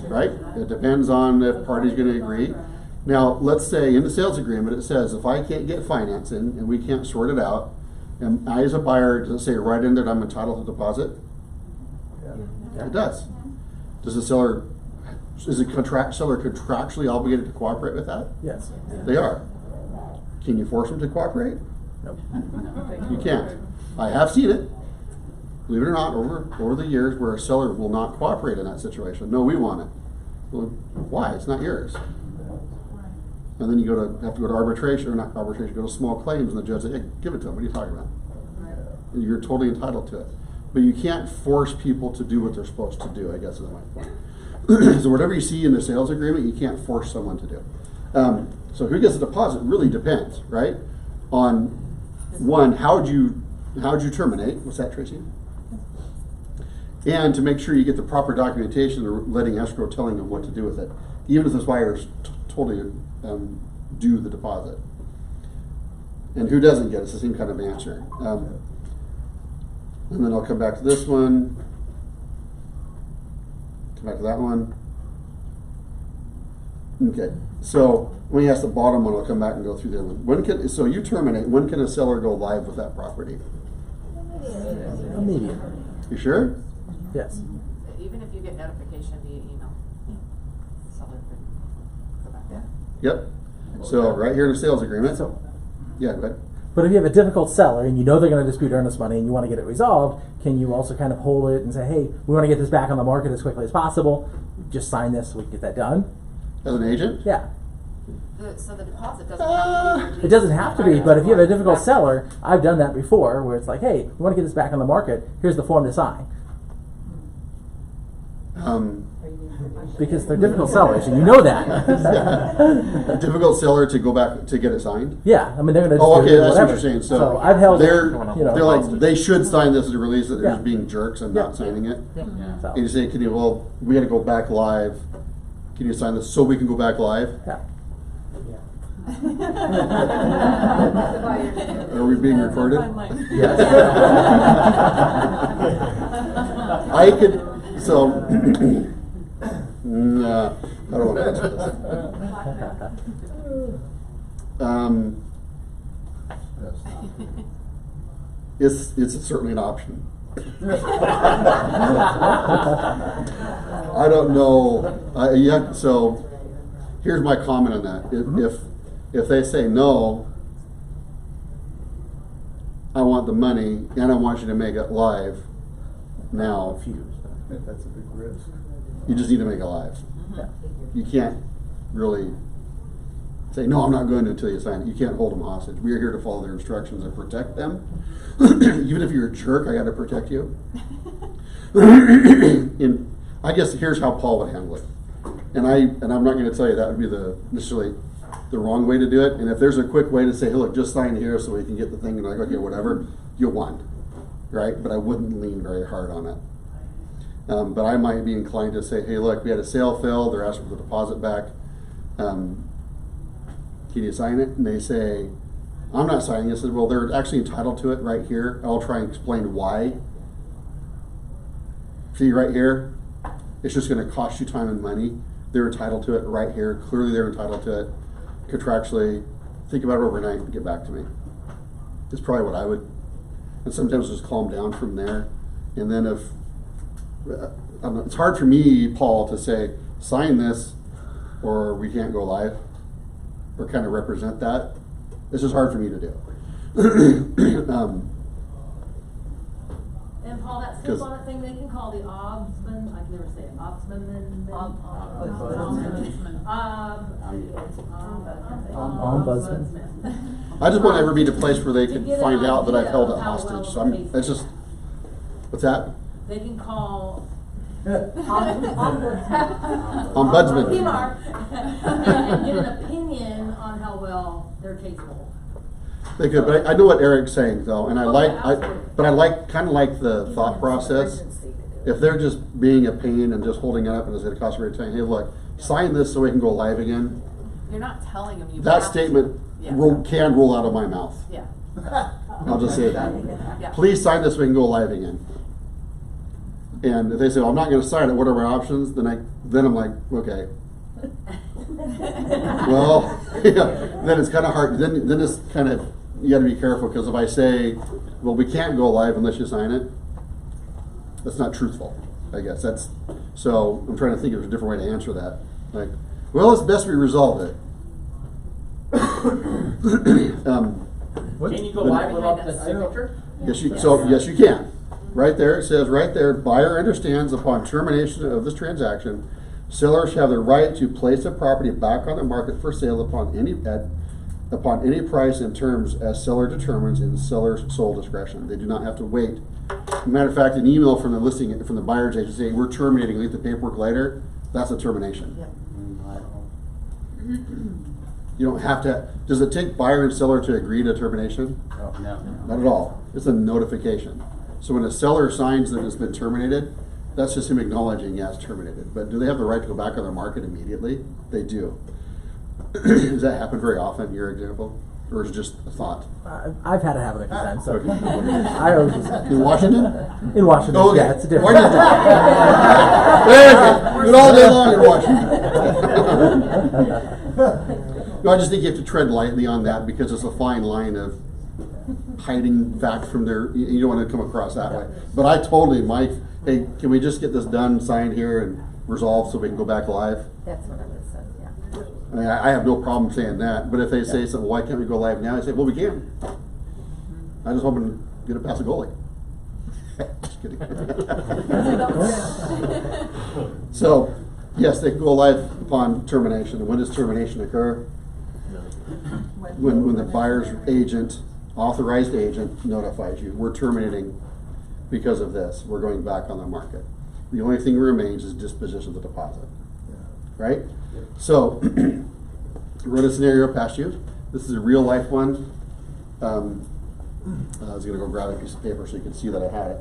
Right? It depends on if party's going to agree. Now, let's say in the sales agreement it says if I can't get financing and we can't sort it out, and I as a buyer, does it say right in there that I'm entitled to deposit? Yeah. It does. Is the seller contractually obligated to cooperate with that? Yes. They are. Can you force them to cooperate? Nope. You can't. I have seen it, believe it or not, over the years where a seller will not cooperate in that situation. No, we want it. Well, why? It's not yours. And then you have to go to arbitration, or not arbitration, go to small claims, and the judge says, hey, give it to them. What are you talking about? And you're totally entitled to it. But you can't force people to do what they're supposed to do, I guess is my point. So whatever you see in the sales agreement, you can't force someone to do. So who gets the deposit really depends, right? On one, how'd you terminate? What's that, Tracy? And to make sure you get the proper documentation or letting escrow telling them what to do with it, even if this buyer is totally due the deposit. And who doesn't get it? It's the same kind of answer. And then I'll come back to this one. Come back to that one. Okay, so when you ask the bottom one, I'll come back and go through the other one. So you terminate, when can a seller go live with that property? Immediately. You sure? Yes. Even if you get notification via email, seller could go back there. Yep. So right here in the sales agreement. So, yeah, go ahead. but if you have a difficult seller and you know they're going to dispute earnest money and you want to get it resolved, can you also kind of hold it and say, hey, we want to get this back on the market as quickly as possible. Just sign this so we can get that done. As an agent? Yeah. So the deposit doesn't have to be. It doesn't have to be, but if you have a difficult seller, I've done that before where it's like, hey, we want to get this back on the market. Here's the form to sign. Because they're difficult sellers, and you know that. A difficult seller to go back to get it signed? Yeah, I mean they're going to. Oh, okay, that's whatever. what you're saying. So I've held. they're they're like they should sign this to release it. They're Yeah. just being jerks and not signing it. Yeah. So, And you say, we got to go back live. Can you sign this so we can go back live? yeah. Are we being recorded? Yes. I could. So. Nah, I don't want to answer this. It's certainly an option. I don't know. here's my comment on that. If they say no, I want the money and I want you to make it live now, That's a big risk. you just need to make it live. Yeah. You can't really say, no, I'm not going to until you sign it. You can't hold them hostage. We are here to follow their instructions and protect them. Even if you're a jerk, I gotta protect you. And I guess here's how Paul would handle it. And I'm not gonna tell you that would be necessarily the wrong way to do it. And if there's a quick way to say, hey, look, just sign here so we can get the thing, and like, okay, whatever, you won, right? But I wouldn't lean very hard on it. But I might be inclined to say, hey, look, we had a sale fail, they're asking for the deposit back. Can you sign it? And they say, I'm not signing it. I said, well, they're actually entitled to it right here. I'll try and explain why. See right here, it's just gonna cost you time and money. They're entitled to it right here. Clearly they're entitled to it contractually. Think about it overnight and get back to me. That's probably what I would, and sometimes just calm down from there. And then if, it's hard for me, Paul, to say, sign this or we can't go live, or kind of represent that. This is hard for me to do. And Paul, that same on thing, they can call the ombudsman, I can never say it, ombudsman. I just want to ever be in a place where they To can get an find out that I've idea held it of how well hostage. the So case it's just, what's that? They can call Ombudsman. PMR and get an opinion on how well their case will. They could, but I know what Eric's saying though, and I Oh, like, yeah, absolutely. but I like, kind of like the thought process. If they're just being a pain and just holding it up and it's gonna cost me time, hey, look, sign this so we can go live again. You're not telling them you That have statement to. can roll out of my mouth. Yeah. I'll just say that. Yeah. Please sign this so we can go live again. And if they say, well, I'm not gonna sign it, what are my options? Then I'm like, okay. Well, yeah, then it's kind of hard. Then it's kind of, you got to be careful, because if I say, well, we can't go live unless you sign it, that's not truthful. I guess so. I'm trying to think of a different way to answer that. Like, well, it's best we resolve it. Can you go live without the signature? Yes, yes, you can. Right there, it says right there, buyer understands upon termination of this transaction, sellers have the right to place the property back on the market for sale upon any price and terms as seller determines in the seller's sole discretion. They do not have to wait. Matter of fact, an email from the buyer's agent saying we're terminating, leave the paperwork later, that's a termination. You don't have to. Does it take buyer and seller to agree to termination? Oh, no. Not at all. It's a notification. So when a seller signs that it's been terminated, that's just him acknowledging, yeah, it's terminated. But do they have the right to go back on the market immediately? They do. Does that happen very often in your example? Or is it just a thought? I've had it happen a few times. So Okay. I always just, In Washington? in Washington, Oh, okay. yeah, it's a different. Washington. Do it all day long in Washington. No, I just think you have to tread lightly on that, because it's a fine line of hiding fact from their, you don't want to come across that way. But I totally, hey, can we just get this done, signed here, and resolved so we can go back live? That's what I would have said, yeah. I mean, I have no problem saying that, but if they say something, why can't we go live now? I say, well, we can. I just hoping to get it past the goalie. Just kidding. So, yes, they can go live upon termination. And when does termination occur? When the buyer's agent, authorized agent, notifies you, we're terminating because of this. We're going back on the market. The only thing that remains is disposition of the deposit. Right? So, I wrote a scenario past you. This is a real life one. I was going to go grab a piece of paper so you can see that I had it.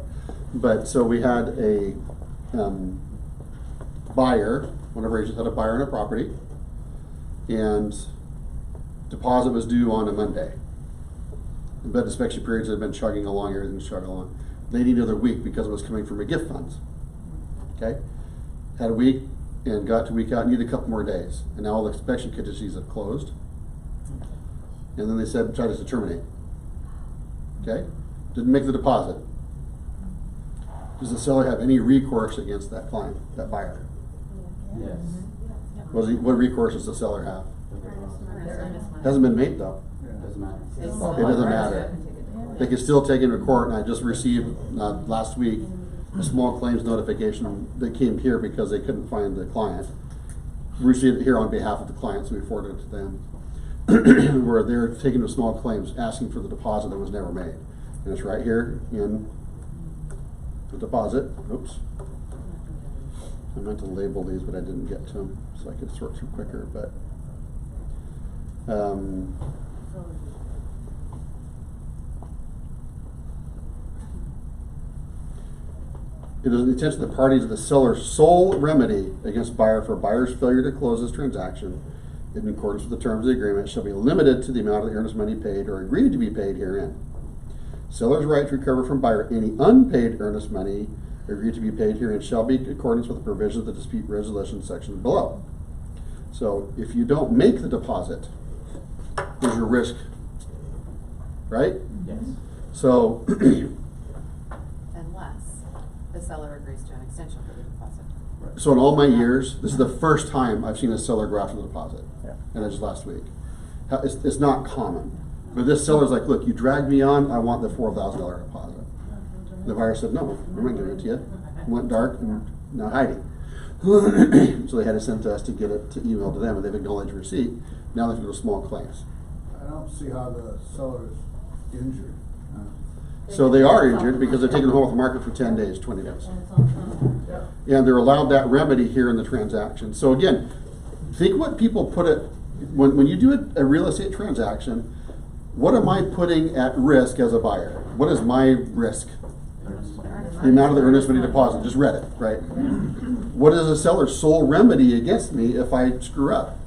But so we had a buyer, one of our agents had a buyer on a property, and deposit was due on a Monday. The bed inspection periods had been chugging along, everything's chugging along. They needed another week because it was coming from a gift funds. Okay? Had a week and got to week out, needed a couple more days. And now all the inspection contingencies have closed. And then they said, tried us to terminate. Okay? Didn't make the deposit. Does the seller have any recourse against that client, that buyer? Yes. What recourse does the seller have? Earnest money. Hasn't been made though. Doesn't matter. It's It still doesn't right. matter. They can still take it to court, and I just received, last week, a small claims notification that came here because they couldn't find the client. We received it here on behalf of the client, so we forwarded it to them. Where they're taking the small claims, asking for the deposit that was never made. And it's right here in the deposit. Oops. I meant to label these, but I didn't get to them, so I could sort through quicker, but. It is the intention of the parties of the seller's sole remedy against buyer for buyer's failure to close this transaction in accordance with the terms of the agreement shall be limited to the amount of the earnest money paid or agreed to be paid herein. Seller's right to recover from buyer any unpaid earnest money agreed to be paid herein shall be in accordance with the provisions of the dispute resolution section below. So if you don't make the deposit, there's your risk, right? Yes. So Unless the seller agrees to an extension for the deposit. So in all my years, this is the first time I've seen a seller go after the deposit. Yeah. And it was last week. It's not common. But this seller's like, look, you dragged me on, I want the $4,000 deposit. The buyer said, no, I'm not giving it to you. Went dark and now hiding. So they had to send to us to get it to email to them, and they've acknowledged receipt. Now they have to go to small claims. I don't see how the seller's injured. So they are injured because they're taken home off the market for 10 days, 20 days. And they're allowed that remedy here in the transaction. So again, think what people put it, when you do a real estate transaction, what am I putting at risk as a buyer? What is my risk? The amount of the earnest money deposit, just read it, right? What is a seller's sole remedy against me if I screw up?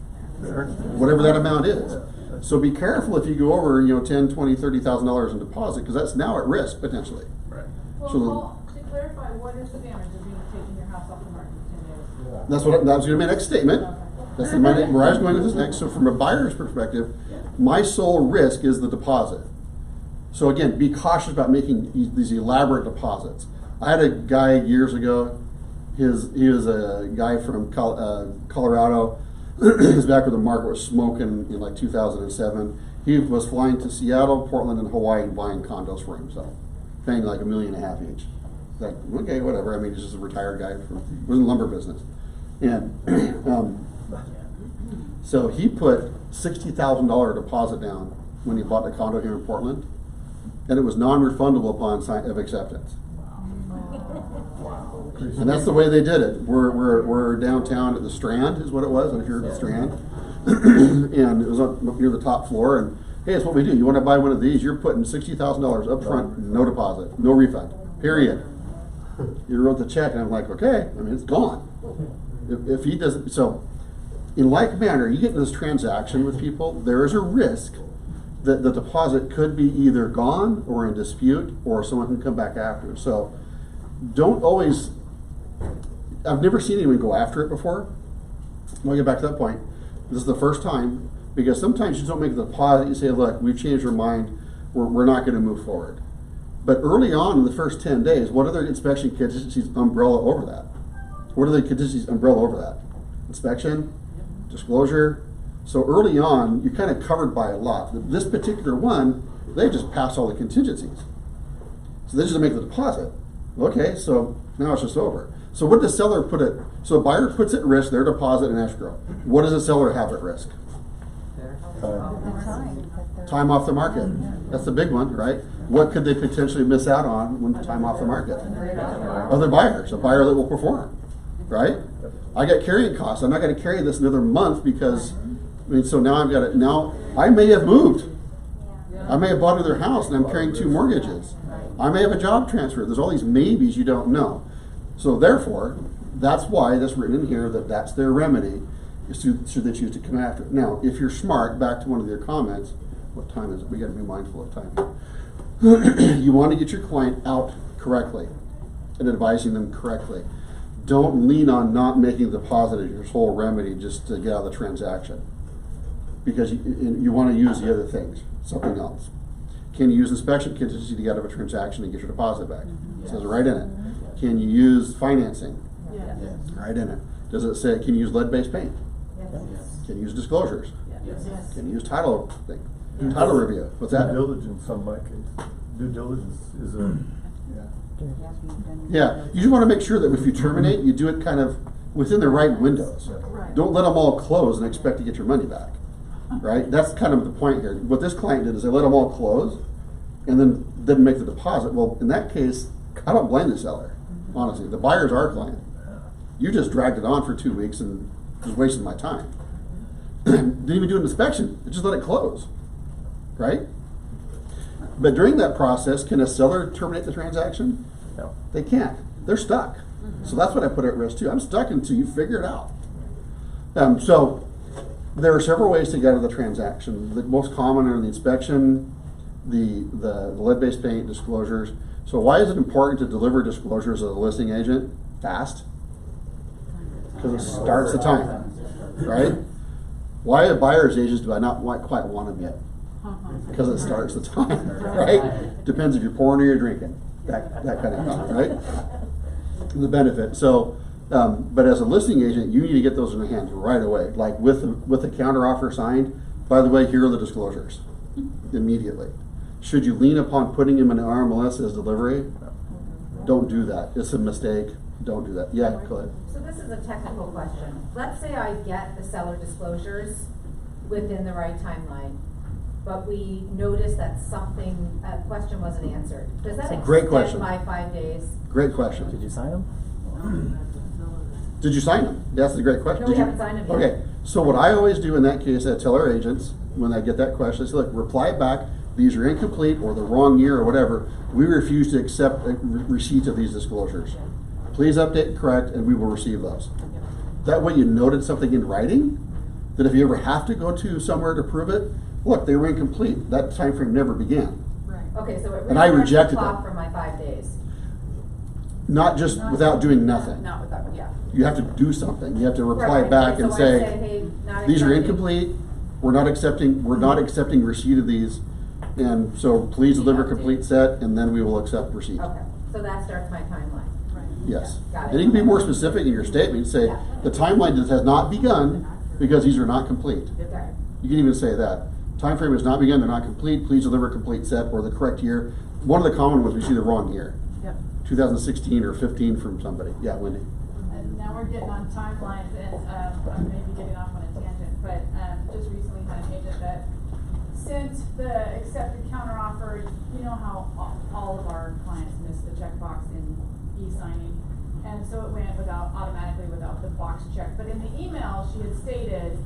Whatever that amount is. So be careful if you go over, $10,000, $20,000, $30,000 in deposit, because that's now at risk potentially. Right. Well, So- Paul, to clarify, what is the damage of being taking your house off the market for 10 days? That was going to be my next statement. That's where I was going with this next. So from a buyer's perspective, my sole risk is the deposit. So again, be cautious about making these elaborate deposits. I had a guy years ago. He was a guy from Colorado. He was back when the market was smoking in like 2007. He was flying to Seattle, Portland, and Hawaii and buying condos for himself, paying like $1.5 million each. Like, okay, whatever. I mean, he's just a retired guy was in the lumber business, and so he put $60,000 deposit down when he bought the condo here in Portland, and it was non-refundable upon sign of acceptance. And that's the way they did it. We're downtown at the Strand, is what it was. I don't know if you're at the Strand. And it was up near the top floor. And hey, it's what we do. You want to buy one of these? You're putting $60,000 up front, no deposit, no refund, period. You wrote the check, and I'm like, okay. I mean, it's gone. If he doesn't, so in like manner, you get into this transaction with people, there is a risk that the deposit could be either gone or in dispute, or someone can come back after. So don't always. I've never seen anyone go after it before. I'll get back to that point. This is the first time, because sometimes you don't make the deposit, you say, look, we've changed our mind, we're not going to move forward. But early on in the first 10 days, what are the inspection contingencies umbrella over that? What are the contingencies umbrella over that? Inspection, disclosure. So early on, you're kind of covered by a lot. This particular one, they just pass all the contingencies. So they just make the deposit. Okay, so now it's just over. So what does the seller put it? So a buyer puts at risk their deposit and escrow. What does the seller have at risk? Time off the market. That's the big one, right? What could they potentially miss out on when time off the market? Other buyers, a buyer that will perform, right? I got carrying costs. I'm not going to carry this another month because, so now I've got it. Now I may have moved. I may have bought another house and I'm carrying 2 mortgages. I may have a job transfer. There's all these maybes you don't know. So therefore, that's why that's written in here that that's their remedy, is should they choose to come after it. Now, if you're smart, back to one of your comments, what time is it? We got to be mindful of time. You want to get your client out correctly and advising them correctly. Don't lean on not making the deposit as your sole remedy just to get out of the transaction, because you want to use the other things, something else. Can you use inspection contingency to get out of a transaction and get your deposit back? It says right in it. Can you use financing? Yes. Right in it. Does it say, can you use lead-based paint? Can use disclosures. Yes. Can use title thing. Title review. What's that? Due diligence on my case. Due diligence is a, Yeah, you just wanna make sure that if you terminate, you do it kind of within the right windows. Don't let them all close and expect to get your money back, right? That's kind of the point here. What this client did is they let them all close and then didn't make the deposit. Well, in that case, I don't blame the seller, honestly. The buyer's our client. You just dragged it on for 2 weeks and just wasted my time. Didn't even do an inspection, just let it close, right? But during that process, can a seller terminate the transaction? No. They can't. They're stuck. So that's what I put at risk too. I'm stuck until you figure it out. So there are several ways to get out of the transaction. The most common are the inspection, the lead-based paint, disclosures. So why is it important to deliver disclosures as a listing agent fast? Because it starts the time, right? Why a buyer's agents do I not quite want them yet? Because it starts the time, right? Depends if you're pouring or you're drinking, that kind of thing, right? The benefit. So, but as a listing agent, you need to get those in your hands right away. Like with the counter offer signed, by the way, here are the disclosures immediately. Should you lean upon putting them in RMLS as delivery? Don't do that. It's a mistake. Don't do that. Yeah, go ahead. So this is a technical question. Let's say I get the seller disclosures within the right timeline, but we notice that a question wasn't answered. Does that Great extend question. by 5 days? Great question. Did you sign them? Did you sign them? That's a great question. No, we Did you- haven't signed them yet. Okay, so what I always do in that case, I tell our agents, when I get that question, I say, look, reply back, these are incomplete or the wrong year or whatever. We refuse to accept receipts of these disclosures. Please update and correct, and we will receive those. That way you noted something in writing, that if you ever have to go to somewhere to prove it, look, they were incomplete. That time frame never began. Okay, so it And I restarts the rejected clock them. for my 5 days. Not just without doing nothing. Not without, yeah. You have to do something. You have to reply Right, back okay, and so I say, hey, not these are accepted. incomplete, we're not accepting receipt of these, and so please deliver complete set, and then we will accept receipt. Okay, so that starts my timeline. Yes. Got it. And you can be more specific in your statement, say, Yeah. the timeline has not begun because these are not complete. Okay. You can even say that. Time frame has not begun, they're not complete, please deliver complete set or the correct year. One of the common ones, we see the wrong year. Yep. 2016 or 15 from somebody. Yeah, Wendy. And now we're getting on timelines, and I'm maybe getting off on a tangent, but just recently had an agent that sent the accepted counteroffer. You know how all of our clients miss the checkbox in e-signing, and so it went automatically without the box check. But in the email, she had stated,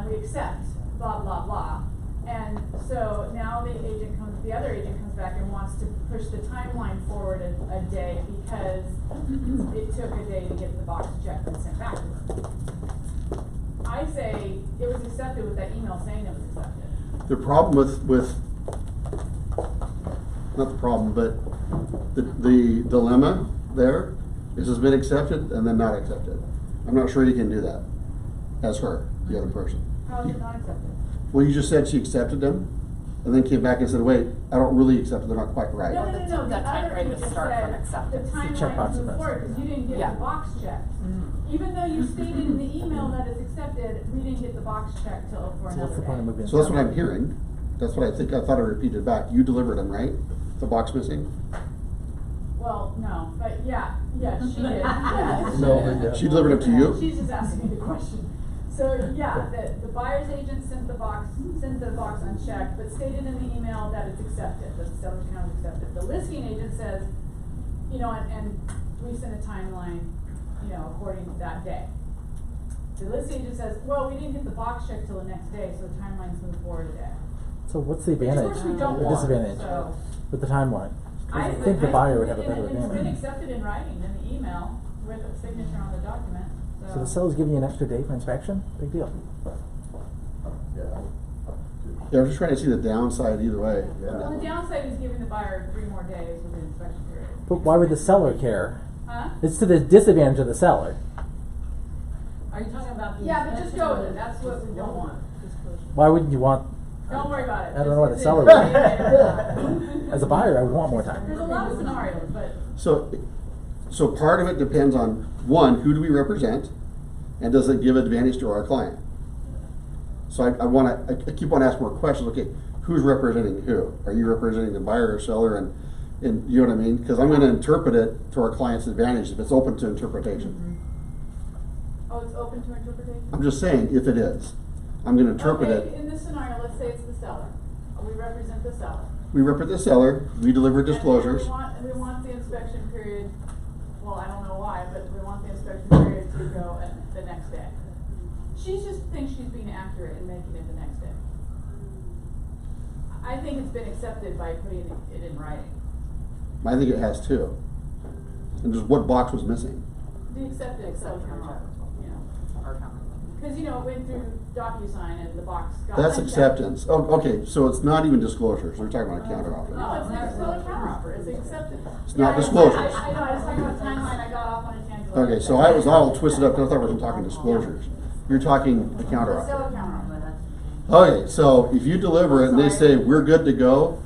we accept, blah, blah, blah. And so now the other agent comes back and wants to push the timeline forward a day because it took a day to get the box checked and sent back to her. I say it was accepted with that email saying it was accepted. The problem with not the problem, but the dilemma there is it's been accepted and then not accepted. I'm not sure you can do that as her, the other person. How is it not accepted? Well, you just said she accepted them and then came back and said, wait, I don't really accept it, they're not quite right. No, the That time other frame to agent start from said acceptance. the checkbox timeline moved is forward because you didn't get Yeah. the box checked. Even though you stated in the email that it's accepted, we didn't get the box checked till for So another what's the point of day. moving? So that's what I'm hearing. That's what I thought I repeated back. You delivered them, right? The box missing? Well, no, but yeah, she did. Yeah, No, did. yeah. She delivered them to you? She's just asking me the question. So yeah, the buyer's agent sent the box unchecked, but stated in the email that it's accepted, that the seller's account is accepted. The listing agent says, and we sent a timeline, according to that day. The listing agent says, well, we didn't get the box checked till the next day, so the timeline's moved forward a day. So what's the advantage Which we don't or want, disadvantage so. with the timeline? 'Cause I think the buyer would have a better It's been advantage. accepted in writing in the email with a signature on the document, So the seller's giving you an extra day for inspection? Big deal. Yeah, I'm just trying to see the downside either way. Well, the downside is giving the buyer 3 more days with the inspection period. But why would the seller care? Huh? It's to the disadvantage of the seller. Are you talking about the? Yeah, but just go with it, that's what we don't want. Why wouldn't you want? Don't worry about it. I don't know what the Just- seller it's- As a buyer, I would want more time. There's a lot of scenarios, but So part of it depends on, one, who do we represent? And does it give advantage to our client? So I keep on asking more questions. Okay, who's representing who? Are you representing the buyer or seller? And you know what I mean? Because I'm going to interpret it to our client's advantage if it's open to interpretation. Oh, it's open to interpretation? I'm just saying, if it is, I'm going to interpret Okay, it. in this scenario, let's say it's the seller. We represent the seller. We represent the seller. We deliver disclosures. And we want the inspection period, well, I don't know why, but we want the inspection period to go at the next day. She just thinks she's being accurate and making it the next day. I think it's been accepted by putting it in writing. I think it has too. And just what box was missing? The accepted seller counteroffer, you know. Because, you know, it went through DocuSign and the box got. That's sent out. acceptance. Oh, okay, so it's not even disclosures. We're talking about a counteroffer. No, it's not a seller counteroffer, it's acceptance. It's not Yeah, disclosures. I know, I was talking about timeline, I got off on a tangent. Okay, so I was all twisted up because I thought we were talking disclosures. You're talking the The counteroffer. seller counteroffer. Okay, so if you deliver it and they say, we're good to go,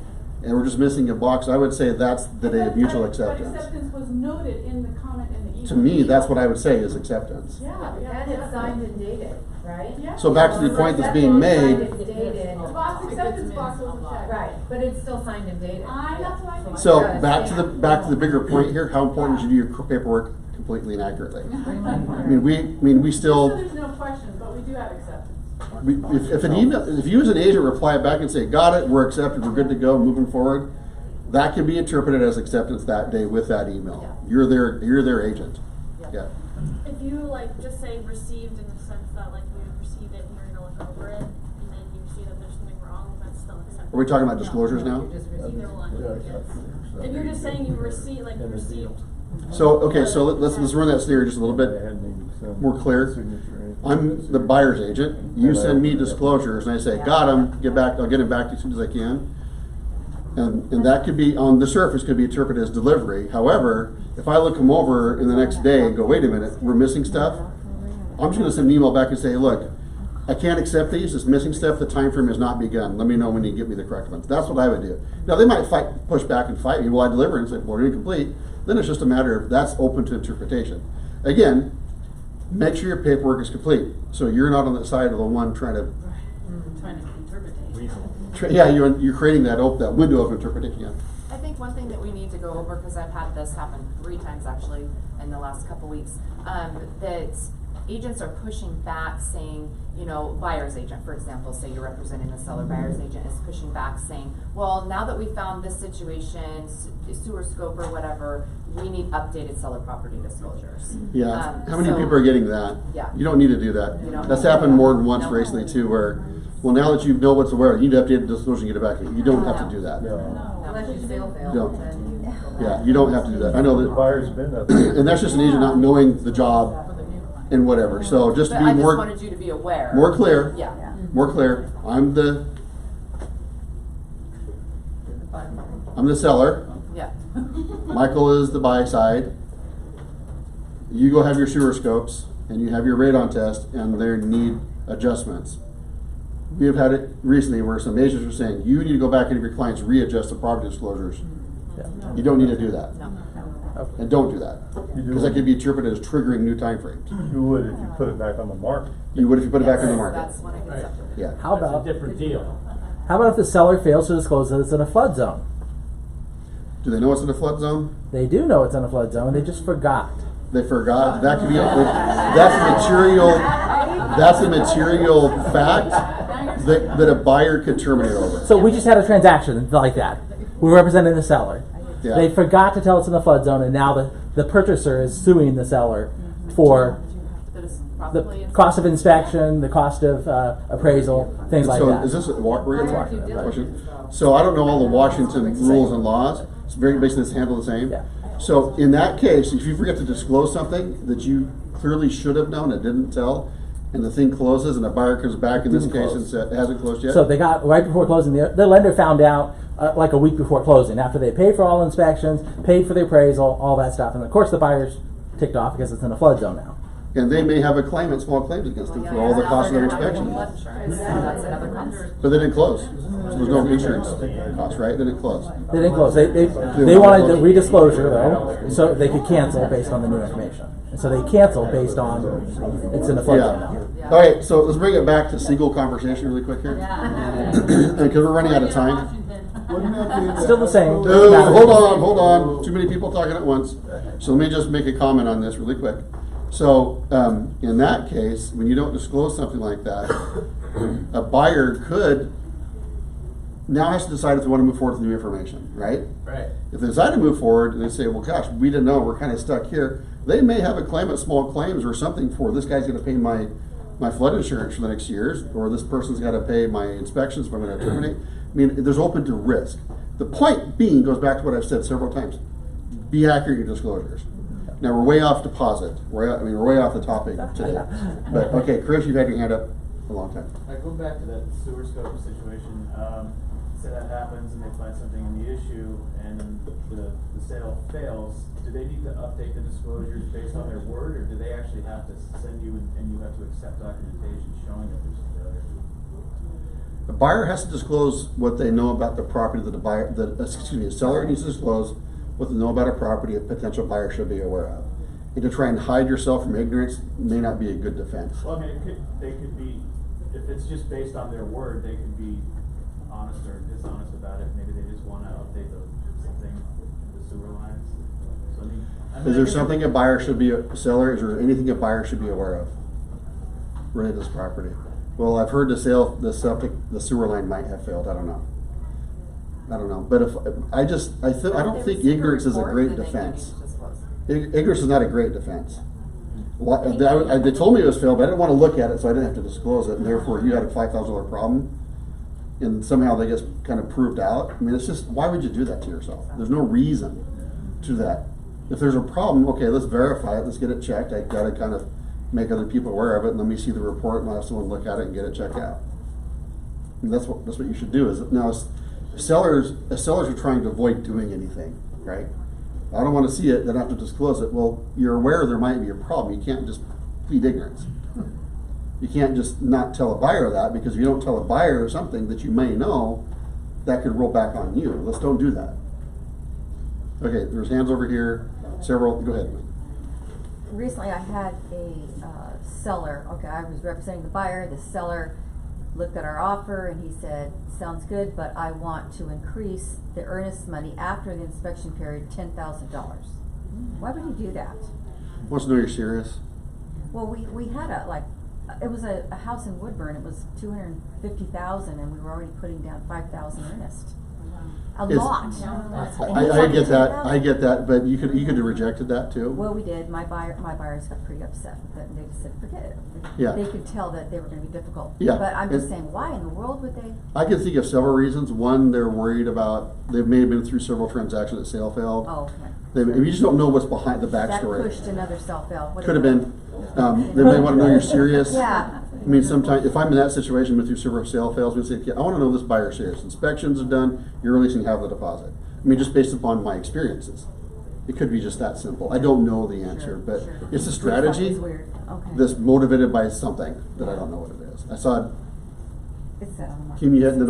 and we're just missing a box, I would say that's the day of mutual But acceptance. acceptance was noted in the comment in the email. To me, that's what I would say is acceptance. Yeah, And it's signed and dated, right? Yeah. So back to the point that's being Signed made, and dated. The box acceptance box wasn't checked. Right, but it's still signed and dated. That's what I think. so Yeah, back to the bigger point here, how important is you do your paperwork completely and accurately? I mean, we So still, there's no questions, but we do have acceptance. if an email, if you as an agent reply back and say, got it, we're accepted, we're good to go, moving forward, that can be interpreted as acceptance that day with that email. You're their agent. Yeah. If you like just say received in the sense that like you receive it and you're gonna look over it and then you see that there's something wrong, that's still acceptable. Are we talking about disclosures now? Either one. Yeah. If you're just saying you receive, like you received. So, okay, so let's run that scenario just a little bit more clear. I'm the buyer's agent. You send me disclosures and I say, got them, I'll get them back to you as soon as I can. And that could be, on the surface, could be interpreted as delivery. However, if I look them over in the next day and go, wait a minute, we're missing stuff, I'm just gonna send an email back and say, look, I can't accept these, it's missing stuff, the time frame has not begun. Let me know when you get me the correct ones. That's what I would do. Now, they might push back and fight me, well, I deliver and say, well, they're incomplete. Then it's just a matter of, that's open to interpretation. Again, make sure your paperwork is complete, so you're not on the side of the one trying to. Trying to interpret. Yeah, you're creating that window of interpretation. Yeah. I think one thing that we need to go over, because I've had this happen 3 times actually in the last couple weeks, that agents are pushing back saying, you know, buyer's agent, for example, say you're representing the seller, buyer's agent is pushing back saying, well, now that we found this situation, sewer scope or whatever, we need updated seller property disclosures. Yeah, how many people are getting that? Yeah. You don't need to do that. You don't That's need to happened do more that. than once No. recently too, where, well, now that you know what's aware, you need to update the disclosure and get it back. You don't have to do that. Unless you fail, Don't. then you. Yeah, you don't have to do that. I know The that, buyer's been up. and that's just an agent not knowing the job and whatever. So just to But be I just more, wanted you to be aware. more clear, Yeah. more clear, I'm the seller. Yeah. Michael is the buy side. You go have your sewer scopes and you have your radon test and they need adjustments. We have had it recently where some agents are saying, you need to go back into your clients, readjust the property disclosures. You don't need to do that. No. And don't do that. You do Because that it. could be interpreted as triggering new timeframes. You would if you put it back on the market. You would if you put it back on the Yes, market. That's when it gets updated. Yeah. How about, different deal. how about if the seller fails to disclose that it's in a flood zone? Do they know it's in a flood zone? They do know it's in a flood zone, they just forgot. They forgot. That could be, that's a material fact that a buyer could terminate over. So we just had a transaction like that. We're representing the seller. Yeah. They forgot to tell us in the flood zone, and now the purchaser is suing the seller for That is the properly cost of inspection, the cost of appraisal, things like So that. is this a regular Washington. question? So I don't know all the Washington rules and laws. It's very basically it's handled the same. Yeah. So in that case, if you forget to disclose something that you clearly should have known and didn't tell, and the thing closes and the buyer comes back in this Didn't case close. and said it hasn't closed yet. So they got, right before closing, the lender found out like a week before closing, after they paid for all inspections, paid for the appraisal, all that stuff. And of course the buyer's ticked off because it's in a flood zone now. And they may have a claimant, small claims against them for all the costs of their inspection. Flood insurance, so that's another cost. But they didn't close. So there's no insurance cost, right? They didn't close. They didn't close. They wanted the redisclosure though, so they could cancel based on the new information. And so they canceled based on it's in the flood zone now. Yeah. All right, so let's bring it back to Siegel conversation really quick here. Because we're running out of time. Wouldn't that be Still the same. Oh, hold on. Too many people talking at once. So let me just make a comment on this really quick. So, in that case, when you don't disclose something like that, a buyer could now has to decide if they want to move forward with new information, right? Right. If they decide to move forward and they say, well, gosh, we didn't know, we're kind of stuck here, they may have a claim at small claims or something for this guy's going to pay my flood insurance for the next years, or this person's got to pay my inspections if I'm going to terminate. I mean, there's open to risk. The point being goes back to what I've said several times. Be accurate in your disclosures. Now we're way off deposit. We're way off the topic today. But okay, Chris, you've had your hand up a long time. I go back to that sewer scope situation. Say that happens and they find something in the issue and the sale fails. Do they need to update the disclosures based on their word, or do they actually have to send you and you have to accept documentation showing that there's a failure? The buyer has to disclose what they know about the property that the seller needs to disclose what they know about a property a potential buyer should be aware of. And to try and hide yourself from ignorance may not be a good defense. Well, I mean, they could be, if it's just based on their word, they could be honest or dishonest about it. Maybe they just want to update something in the sewer lines. So, I mean, Is there something a buyer should be, a seller, is there anything a buyer should be aware of related to this property? Well, I've heard the sewer line might have failed. I don't know. But if I don't think ignorance is a great defense. Ignorance is not a great defense. They told me it was failed, but I didn't want to look at it, so I didn't have to disclose it. And therefore, you had a $5,000 problem, and somehow they just kind of proved out. I mean, it's just, why would you do that to yourself? There's no reason to that. If there's a problem, okay, let's verify it. Let's get it checked. I got to kind of make other people aware of it, and let me see the report, and I'll have someone look at it and get it checked out. And that's what you should do. Is now sellers are trying to avoid doing anything, right? I don't want to see it, then I have to disclose it. Well, you're aware there might be a problem. You can't just plead ignorance. You can't just not tell a buyer that, because if you don't tell a buyer something that you may know, that could roll back on you. Let's don't do that. Okay, there's hands over here. Several. Go ahead. Recently, I had a seller. Okay, I was representing the buyer. The seller looked at our offer and he said, "Sounds good, but I want to increase the earnest money after the inspection period $10,000." Why would he do that? Wants to know you're serious. Well, we had it was a house in Woodburn. It was $250,000, and we were already putting down $5,000 earnest. A lot. I get that. I get that. But you could have rejected that too. Well, we did. My buyers got pretty upset with it, and they said, "Forget it." Yeah. They could tell that they were going to be difficult. Yeah. But I'm just saying, why in the world would they? I can think of several reasons. One, they're worried about, they may have been through several transactions that sale failed. Oh, okay. You just don't know what's behind the backstory. That pushed another sale fail. Could have been. They may want to know you're serious. Yeah. I mean, sometimes if I'm in that situation, been through several sale fails, we say, okay, I want to know this buyer's serious. Inspections are done. You're releasing half the deposit. I mean, just based upon my experiences. It could be just that simple. I don't know the answer, but it's a strategy that's motivated by something that I don't know what it is. I saw it. It's set on the market. Kim, you had, and then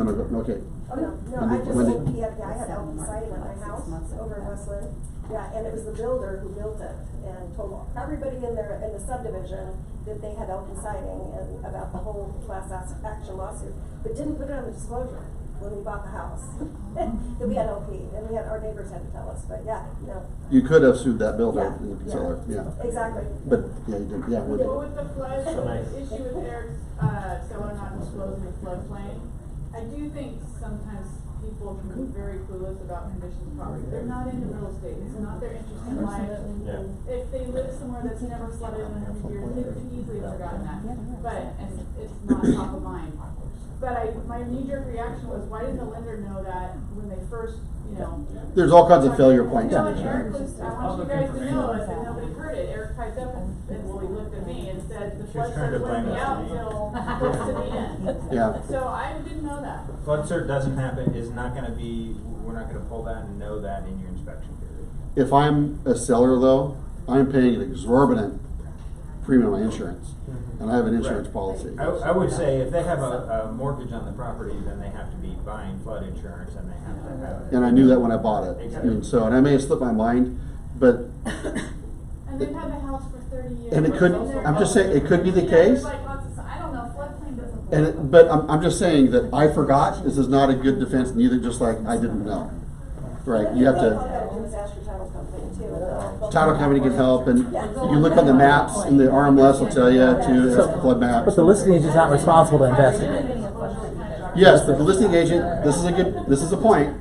I'll go, okay. Oh, no, I just told Pia, I had elm siding at my house over in Westland. Yeah, and it was the builder who built it and told everybody in the subdivision that they had open siding and about the whole class action lawsuit, but didn't put it on the disclosure when we bought the house. That we had OP, and our neighbors had to tell us, but yeah, no. You could have sued that builder Yeah, and the seller, yeah. Exactly. But, yeah, you did, yeah. Well, with the flood issue with Eric's seller not disclosing the floodplain, I do think sometimes people can be very clueless about conditions of property. They're not into real estate. It's not their interest in life. If they live somewhere that's never flooded in 100 years, they could easily have forgotten that. But it's not top of mind. But my knee-jerk reaction was, why didn't the lender know that when they first, There's all kinds of failure points. No, and Eric was, I want you guys to know that nobody heard it. Eric piped up and well, he looked at me and said, the flood cert wouldn't be out until close to the end. Yeah. So I didn't know that. Flood cert doesn't happen, is not gonna be, we're not gonna pull that and know that in your inspection period. If I'm a seller though, I'm paying an exorbitant premium on my insurance, and I have an insurance Right. policy. I would say if they have a mortgage on the property, then they have to be buying flood insurance and they have to have it. And I knew that when I bought it. Exactly. And so, and I may have slipped my mind, but, And they've had the house for 30 years. and it could, I'm just saying, it could be the case. There's like lots of, I don't know, floodplain doesn't. And but I'm just saying that I forgot. This is not a good defense, neither. Just like I didn't know, right? You have to. Title company can help, and you can look on the maps, and the RMLS will tell you too. It's flood maps. But the listing agent's not responsible to investigate. Yes, but the listing agent. This is a point.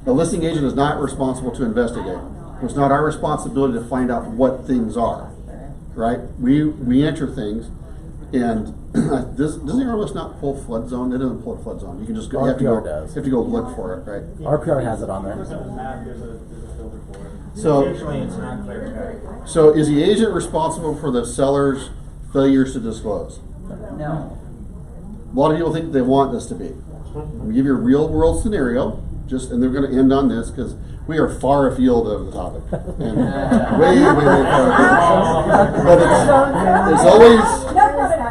The listing agent is not responsible to investigate. It's not our responsibility to find out what things are, right? We enter things. And doesn't the RMLS not pull flood zone? It doesn't pull a flood zone. You can just go. You have to RPR go. does. You have to go look for it, right? RPR has it on there. There's a map, there's a filter for it. So- Occasionally it's not clear cut. So is the agent responsible for the seller's failures to disclose? No. A lot of people think they want this to be. I'm give you a real world scenario, and they're going to end on this because we are far afield of the topic, and way far afield. But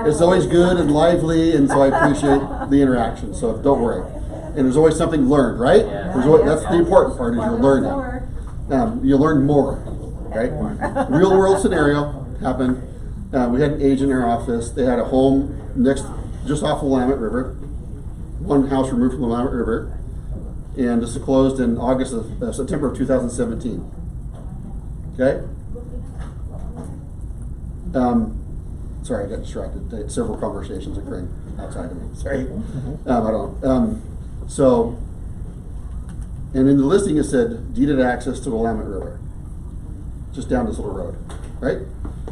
it's always good and lively, and so I appreciate the interaction. So don't worry. And there's always something learned, right? That's the important part is you're learning. You learn more, right? Real world scenario happened. We had an agent in our office. They had a home just off the Willamette River, one house removed from the Willamette River, and this closed in September of 2017. Okay. Sorry, I got distracted. I had several conversations occurring outside of me. Sorry. I don't. So, and in the listing it said deeded access to the Willamette River, just down this little road, right?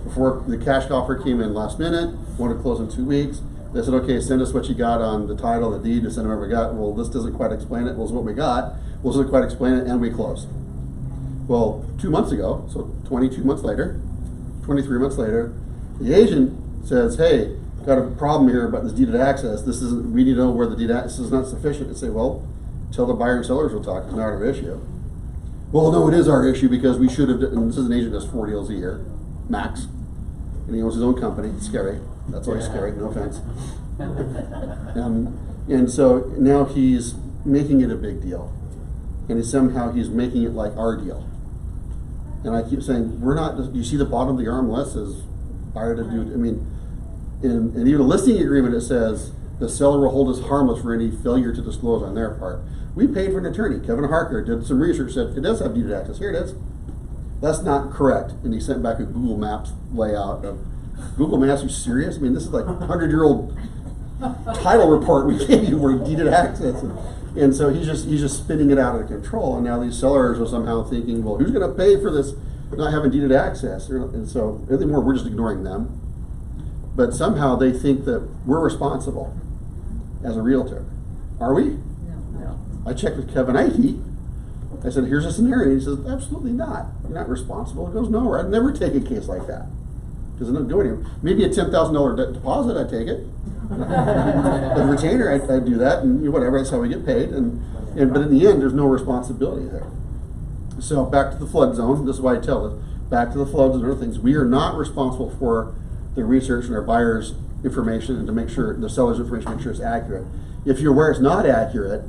Before the cash offer came in last minute, wanted to close in 2 weeks. They said, okay, send us what you got on the title, the deed, to send them what we got. Well, this doesn't quite explain it. Well, it's what we got. Well, this doesn't quite explain it, and we closed. Well, 2 months ago, so 22 months later, 23 months later, the agent says, hey, got a problem here about this deeded access. We need to know where the deed access is not sufficient. And say, well, tell the buyer and sellers will talk. It's not our issue. Well, no, it is our issue because we should have, and this is an agent that does 4 deals a year, max. And he owns his own company. It's scary. That's always scary, no offense. And so now he's making it a big deal. And somehow he's making it like our deal. And I keep saying, you see the bottom of the RMLS says, buyer to do, and even a listing agreement, it says, the seller will hold us harmless for any failure to disclose on their part. We paid for an attorney, Kevin Harker, did some research, said, it does have deeded access. Here it is. That's not correct. And he sent back a Google Maps layout of, Google Maps, are you serious? This is like a 100-year-old title report we gave you where deeded access. And so he's just spinning it out of control. And now these sellers are somehow thinking, well, who's going to pay for this not having deeded access? And so anymore, we're just ignoring them. But somehow they think that we're responsible as a realtor. Are we? No. I checked with Kevin Ike. I said, here's a scenario. He says, absolutely not. You're not responsible. It goes nowhere. I'd never take a case like that. Because it doesn't go anywhere. Maybe a $10,000 deposit, I'd take it. A retainer, I'd do that, and whatever, that's how we get paid. But in the end, there's no responsibility there. So back to the flood zone, this is why I tell this. Back to the floods and other things. We are not responsible for the research and our buyer's information and to make sure, the seller's information, make sure it's accurate. If you're aware it's not accurate,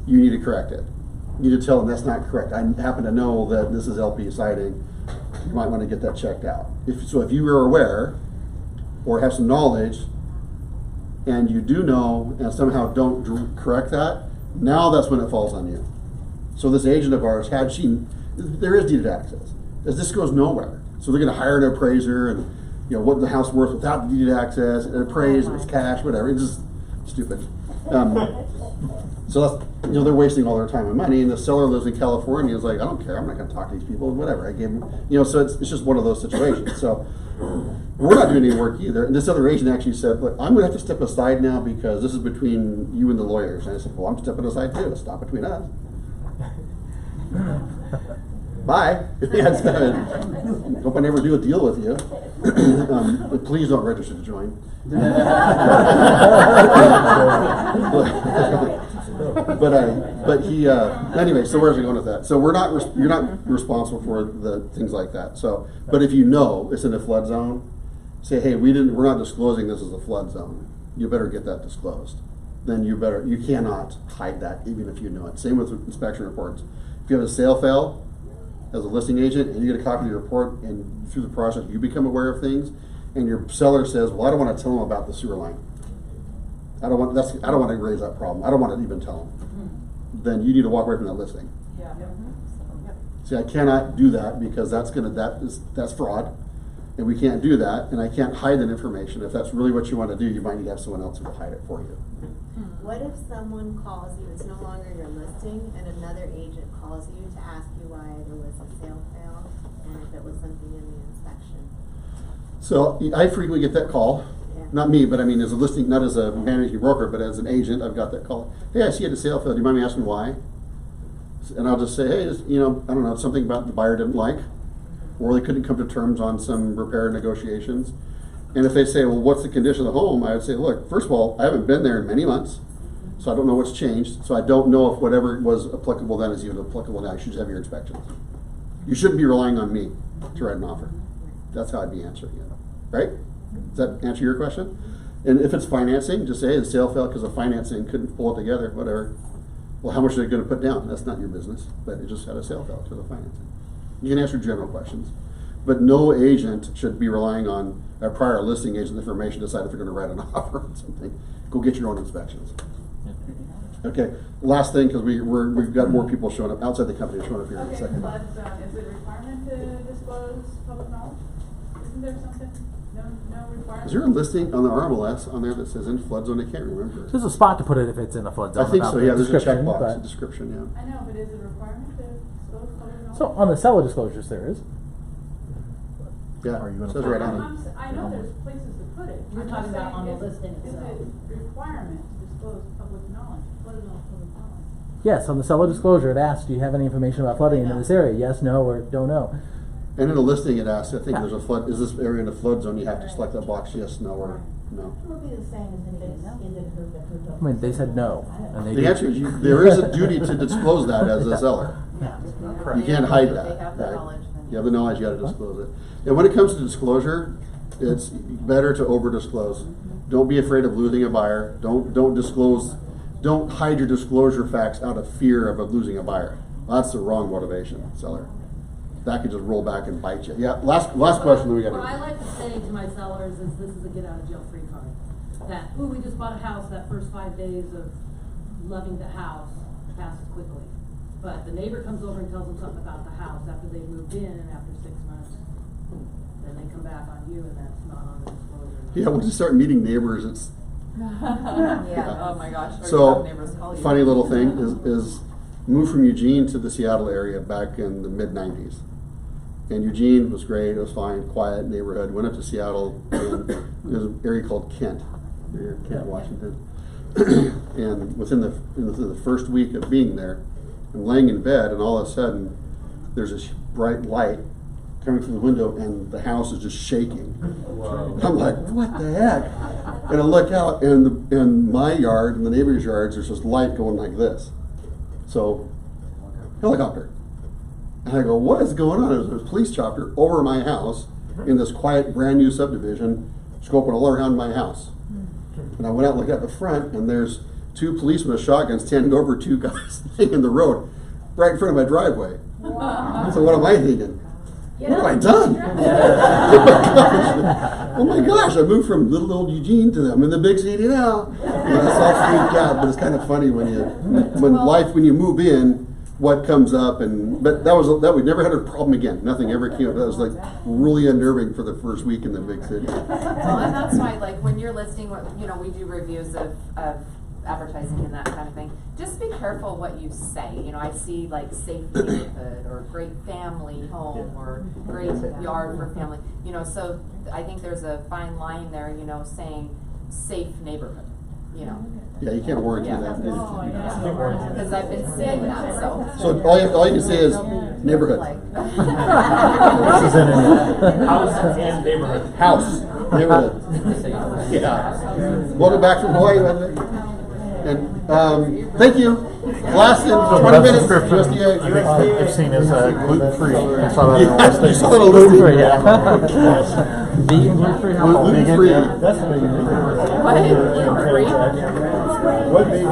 you need to correct it. You need to tell them that's not correct. I happen to know that this is LP siding. You might want to get that checked out. If you are aware or have some knowledge and you do know and somehow don't correct that, now that's when it falls on you. So this agent of ours, there is deeded access. This goes nowhere. So they're going to hire an appraiser and what the house worth without deeded access, and appraise, it's cash, whatever. It's just stupid. So that's, they're wasting all their time and money, and the seller lives in California. Is like, I don't care. I'm not going to talk to these people. Whatever. I gave them, So it's just one of those situations. So we're not doing any work either. And this other agent actually said, look, I'm going to have to step aside now because this is between you and the lawyers. And I said, well, I'm stepping aside too. It's not between us. Bye. Hope I never do a deal with you. But please don't register to join. But he anyway. So where's he going with that? So you're not responsible for the things like that. So, but if you know it's in a flood zone, say, hey, we're not disclosing this as a flood zone. You better get that disclosed. Then you cannot hide that even if you know it. Same with inspection reports. If you have a sale fail as a listing agent and you get a copy of the report and through the process you become aware of things and your seller says, well, I don't want to tell them about the sewer line. I don't want to raise that problem. I don't want to even tell them. Then you need to walk away from that listing. Yeah. See, I cannot do that because that's fraud, and we can't do that, and I can't hide that information. If that's really what you want to do, you might need to have someone else who will hide it for you. What if someone calls you, it's no longer your listing, and another agent calls you to ask you why there was a sale fail, and if it was something in the inspection? So I frequently get that call. Yeah. Not me, but I mean as a listing, not as a managing broker, but as an agent, I've got that call. Hey, I see you had a sale fail. Do you mind me asking why? And I'll just say, hey, I don't know, something about the buyer didn't like, or they couldn't come to terms on some repair negotiations. And if they say, well, what's the condition of the home? I would say, look, first of all, I haven't been there in many months, so I don't know what's changed. So I don't know if whatever was applicable then is even applicable now. You should just have your inspections. You shouldn't be relying on me to write an offer. That's how I'd be answering it, right? Does that answer your question? And if it's financing, just say, hey, the sale fell because of financing, couldn't pull it together, whatever. Well, how much are they going to put down? That's not your business, but it just had a sale fell because of financing. You can answer general questions, but no agent should be relying on a prior listing agent information to decide if they're going to write an offer on something. Go get your own inspections. Okay, last thing, because we've got more people showing up outside the company showing up here in a second. But is it a requirement to disclose public knowledge? Isn't there something? No requirement? Is there a listing on the RMLS on there that says in flood zone? I can't remember. There's a spot to put it if it's in a flood zone. I think so, yeah, there's a description, checkbox, but- a description, yeah. I know, but is it a requirement to disclose public knowledge? So on the seller disclosures there is. Yeah, Are you gonna says put right it on on? it. I know there's places to put it. You're I'm talking just about on the saying, listing itself. Is it requirement to disclose public knowledge, flood zone public knowledge? Yes, on the seller disclosure it asks, do you have any information about flooding in this area? Yes, no, or don't know. And in the listing it asks, I think there's a flood, is this area in a flood zone? You have to select that box, yes, no, or no. It would be the same as if it's I mean, they said no, and they The did. answer is, there is a duty to disclose that as a seller. You can't hide that. They have the right? knowledge, then. You have the knowledge, you gotta disclose it. And when it comes to disclosure, it's better to over disclose. Don't be afraid of losing a buyer. Don't hide your disclosure facts out of fear of losing a buyer. That's the wrong motivation, seller. That could just roll back and bite you. Yeah, last question that we got. What I like to say to my sellers is this is a get out of jail free card. That, ooh, we just bought a house, that first 5 days of loving the house passes quickly. But the neighbor comes over and tells them something about the house after they moved in and after 6 months, then they come back on you and that's not on the disclosure. Yeah, once you start meeting neighbors, it's Yeah, oh my gosh. Or you So, have neighbors call you. funny little thing is moved from Eugene to the Seattle area back in the mid-90s. And Eugene was great, it was fine, quiet neighborhood. Went up to Seattle, and there's an area called Kent, near Kent, Washington. And within the first week of being there, I'm laying in bed, and all of a sudden, there's this bright light coming from the window, and the house is just shaking. Wow. I'm like, what the heck? And I look out, and in my yard, in the neighbor's yards, there's this light going like this. So, helicopter. And I go, what is going on? There's a police chopper over my house in this quiet, brand new subdivision, scoping all around my house. And I went out and looked at the front, and there's 2 policemen with shotguns standing over 2 guys laying in the road, right in front of my driveway. Wow. So what am I thinking? What have I done? Oh my gosh, I moved from little old Eugene to I'm in the big city now. You know, it's all freaked out, but it's kind of funny when you move in, what comes up, but we never had a problem again. Nothing ever came up. That was like really unnerving for the first week in the big city. Well, and that's why, like, when you're listing, we do reviews of advertising and that kind of thing. Just be careful what you say. I see like safe neighborhood or great family home or great yard for family. So I think there's a fine line there. Saying safe neighborhood. Yeah, you can't warranty that. Because I've been seeing that. So all you can say is neighborhood. This is in House and neighborhood. House, neighborhood. Yeah. Welcome back from Hawaii, wasn't it? And, thank you. Last in 20 minutes, USDA. I've seen is gluten-free. I saw that Yeah, on the you station. saw that on the listing. Gluten-free, yeah. Vegan, gluten-free, how about Gluten-free. That's a big. What? Gluten-free? What made